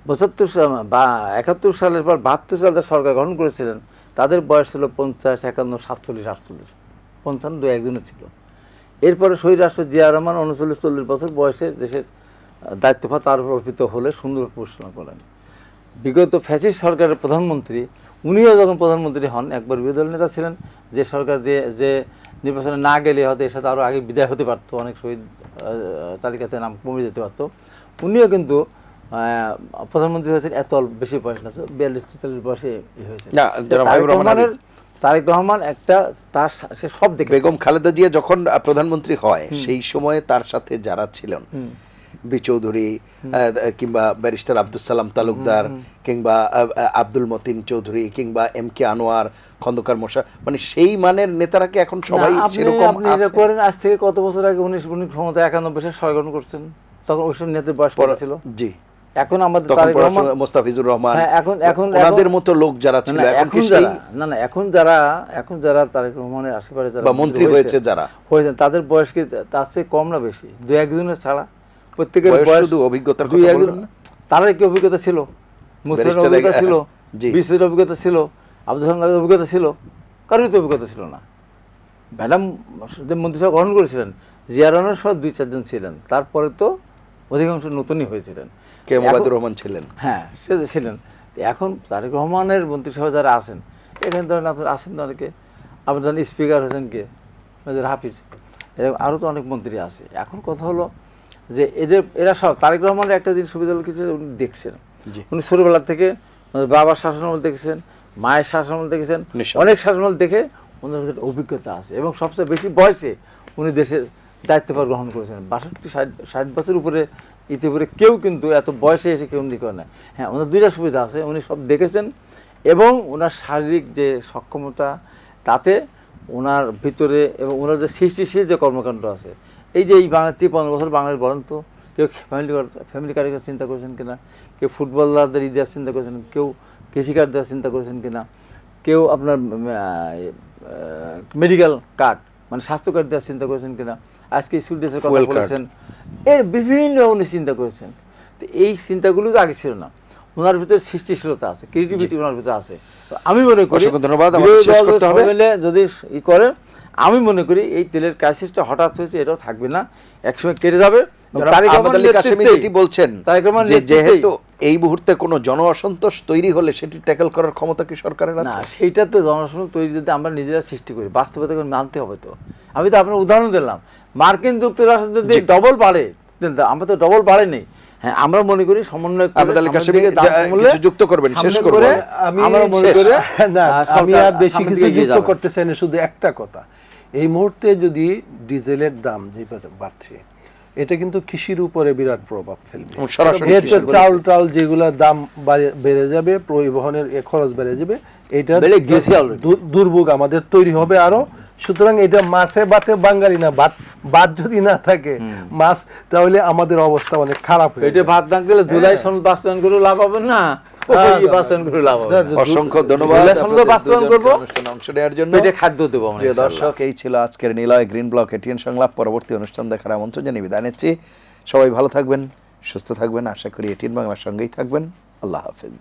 [SPEAKER 2] 75 বা 71 সালের পর 72 সালে সরকার গঠন করেছিলেন, তাদের বয়স ছিল 50, 51, 47, 48, 55 একজনের ছিল। এরপরে শহীদ রাষ্ট্র জিয়া রহমান 39-40 বছর বয়সে দেশের দায়িত্বভার তার উপর অর্পিত হলে সুন্দর পরিচালনা করেন। বিগত ফ্যাসিস্ট সরকারের প্রধানমন্ত্রী, উনিও যখন প্রধানমন্ত্রী হন, একবার বিরোধী দল নেতা ছিলেন, যে সরকার যে নির্বাচনে না গেলে হয়তো এর সাথে আরও আগে বিদায় হতে পারতো, অনেক শহীদ তালিকাতে নাম কমে যেতে পারতো। উনিও কিন্তু প্রধানমন্ত্রী হয়েছেন এত বেশি বয়স না, 42-43 বয়সে হয়েছে। তারেক রহমান একটা সে সব দেখে।
[SPEAKER 1] বেগম খালেদা জিয়া যখন প্রধানমন্ত্রী হয় সেই সময়ে তার সাথে যারা ছিলেন, বি চৌধুরী কিংবা ব্যারিস্টার আব্দুল সালাম তালুকদার কিংবা আব্দুল মতিন চৌধুরী কিংবা এম কে আনোয়ার, খন্দকার মোশা, মানে সেই মানের নেতারা কি এখন সবাই সেরকম আছে?
[SPEAKER 2] আজ থেকে কত বছর আগে 19 ক্ষমতা 91 সালে সরকার গঠন করছেন, তখন ওইসব নেতার বয়স কত ছিল?
[SPEAKER 1] জি,
[SPEAKER 2] এখন আমাদের তারেক রহমান,
[SPEAKER 1] মোস্তাফিজুর রহমান,
[SPEAKER 2] এখন
[SPEAKER 1] ওনাদের মতো লোক যারা ছিল, এখন কি সেই
[SPEAKER 2] এখন যারা তারেক রহমানের আশেপাশে যারা
[SPEAKER 1] বা মন্ত্রী হয়েছে যারা
[SPEAKER 2] হয়েছেন, তাদের বয়স কি তার চেয়ে কম না বেশি? 2-1 ছাড়া প্রত্যেকের বয়স,
[SPEAKER 1] শুধু অভিজ্ঞতার কথা বলবেন না?
[SPEAKER 2] তার কি অভিজ্ঞতা ছিল? মুসলিমের অভিজ্ঞতা ছিল, বিসির অভিজ্ঞতা ছিল, আব্দুল সালামের অভিজ্ঞতা ছিল, কারোর তো অভিজ্ঞতা ছিল না। ম্যাডাম মন্ত্রিসভা গ্রহণ করেছিলেন, জিয়া রহমানের সহ 2-4 জন ছিলেন, তারপরে তো অধিকাংশ নতুনই হয়েছিলেন।
[SPEAKER 1] কে মুবাদুর রহমান ছিলেন,
[SPEAKER 2] হ্যাঁ সে ছিলেন। এখন তারেক রহমানের মন্ত্রিসভা যারা আছেন, এখানে ধরেন আপনার আছেন অনেকে, আপনার ধরেন স্পিকার হয়েছেন কে, মেজর হাফিজ, এরকম আরও তো অনেক মন্ত্রী আছে। এখন কথা হলো যে এরা সব তারেক রহমানের একটা জিনিস সুবিধা হলো কিছু উনি দেখছেন, উনি ছোটবেলা থেকে বাবার শাসনামল দেখেছেন, মায়ের শাসনামল দেখেছেন, অনেক শাসনামল দেখে ওনার ভিতরে অভিজ্ঞতা আছে, এবং সবচেয়ে বেশি বয়সে উনি দেশের দায়িত্বভার গ্রহণ করেছেন। 62-60 বছর উপরে ইতিপূর্বে কেউ কিন্তু এত বয়সে এসে কেউ করে না। হ্যাঁ, ওনার 2টা সুবিধা আছে, উনি সব দেখেছেন, এবং ওনার শারীরিক যে সক্ষমতা, তাতে ওনার ভিতরে এবং ওনার যে সৃষ্টিশীল যে কর্মকাণ্ড আছে, এই যে এই 53 বছর বাংলাদেশ, বলেন তো কেউ ফ্যামিলি কার্ডের চিন্তা করেছেন কিনা, কেউ ফুটবলারদের দেওয়ার চিন্তা করেছেন, কেউ কৃষিকার্ড দেওয়ার চিন্তা করেছেন কিনা, কেউ আপনার মেডিকেল কার্ড মানে স্বাস্থ্য কার্ড দেওয়ার চিন্তা করেছেন কিনা, আজকে স্কুল ড্রেসের কথা বলেছেন, এর বিভিন্ন উনি চিন্তা করেছেন। তো এই চিন্তাগুলো তো আগে ছিল না। ওনার ভিতরে সৃষ্টিশীলতা আছে, ক্রিয়েটিভিটি ওনার ভিতরে আছে। আমি মনে করি যদি ই করে, আমি মনে করি এই তেলের ক্রাইসিসটা হঠাৎ হয়েছে, এটাও থাকবে না, একসময় কেটে যাবে।
[SPEAKER 1] বলছেন যেহেতু এই মুহূর্তে কোনো জন অসন্তোষ তৈরি হলে সেটি ট্যাকল করার ক্ষমতা কি সরকারের আছে?
[SPEAKER 2] না, সেইটা তো জনসন্তোষ তৈরি যদি আমরা নিজেরা সৃষ্টি করি, বাস্তবতা মানতে হবে। তো আমি তো আপনার উদাহরণ দিলাম, মার্কিন যুক্তরাষ্ট্র যদি ডবল বাড়ে, আমরা তো ডবল বাড়ে নেই। হ্যাঁ, আমরা মনে করি সমন্বয়
[SPEAKER 1] যুক্ত করবেন, শেষ করব।
[SPEAKER 3] আমি আর বেশি কিছু যুক্ত করতে চাই না, শুধু একটা কথা, এই মুহূর্তে যদি ডিজেলের দাম যেভাবে বাড়ছে, এটা কিন্তু কৃষির উপরে বিরাট প্রভাব ফেলবে। চাউল টাউল যেগুলো দাম বেড়ে যাবে, পরিবহনের খরচ বেড়ে যাবে, এটা দুর্ভোগ আমাদের তৈরি হবে আরো। সুতরাং এটা মাছে ভাতে বাঙালি না, ভাত যদি না থাকে মাছ, তাহলে আমাদের অবস্থা অনেক খারাপ হয়ে যাবে।
[SPEAKER 2] ভাত না গেলে জুলাই সনদ বাস্তবায়ন করে লাভ হবে না,
[SPEAKER 1] অসংখ্য ধন্যবাদ অংশ নেওয়ার জন্য।
[SPEAKER 2] খাদ্য দেবো।
[SPEAKER 1] প্রিয় দর্শক, এই ছিল আজকের নিলয় গ্রিন ব্লক এটিএন সংলাপ। পরবর্তী অনুষ্ঠান দেখার আমন্ত্রণ জানিয়ে বিদায় নিচ্ছি। সবাই ভালো থাকবেন, সুস্থ থাকবেন, আশা করি এটিএন বাংলার সঙ্গেই থাকবেন। আল্লাহ হাফেজ।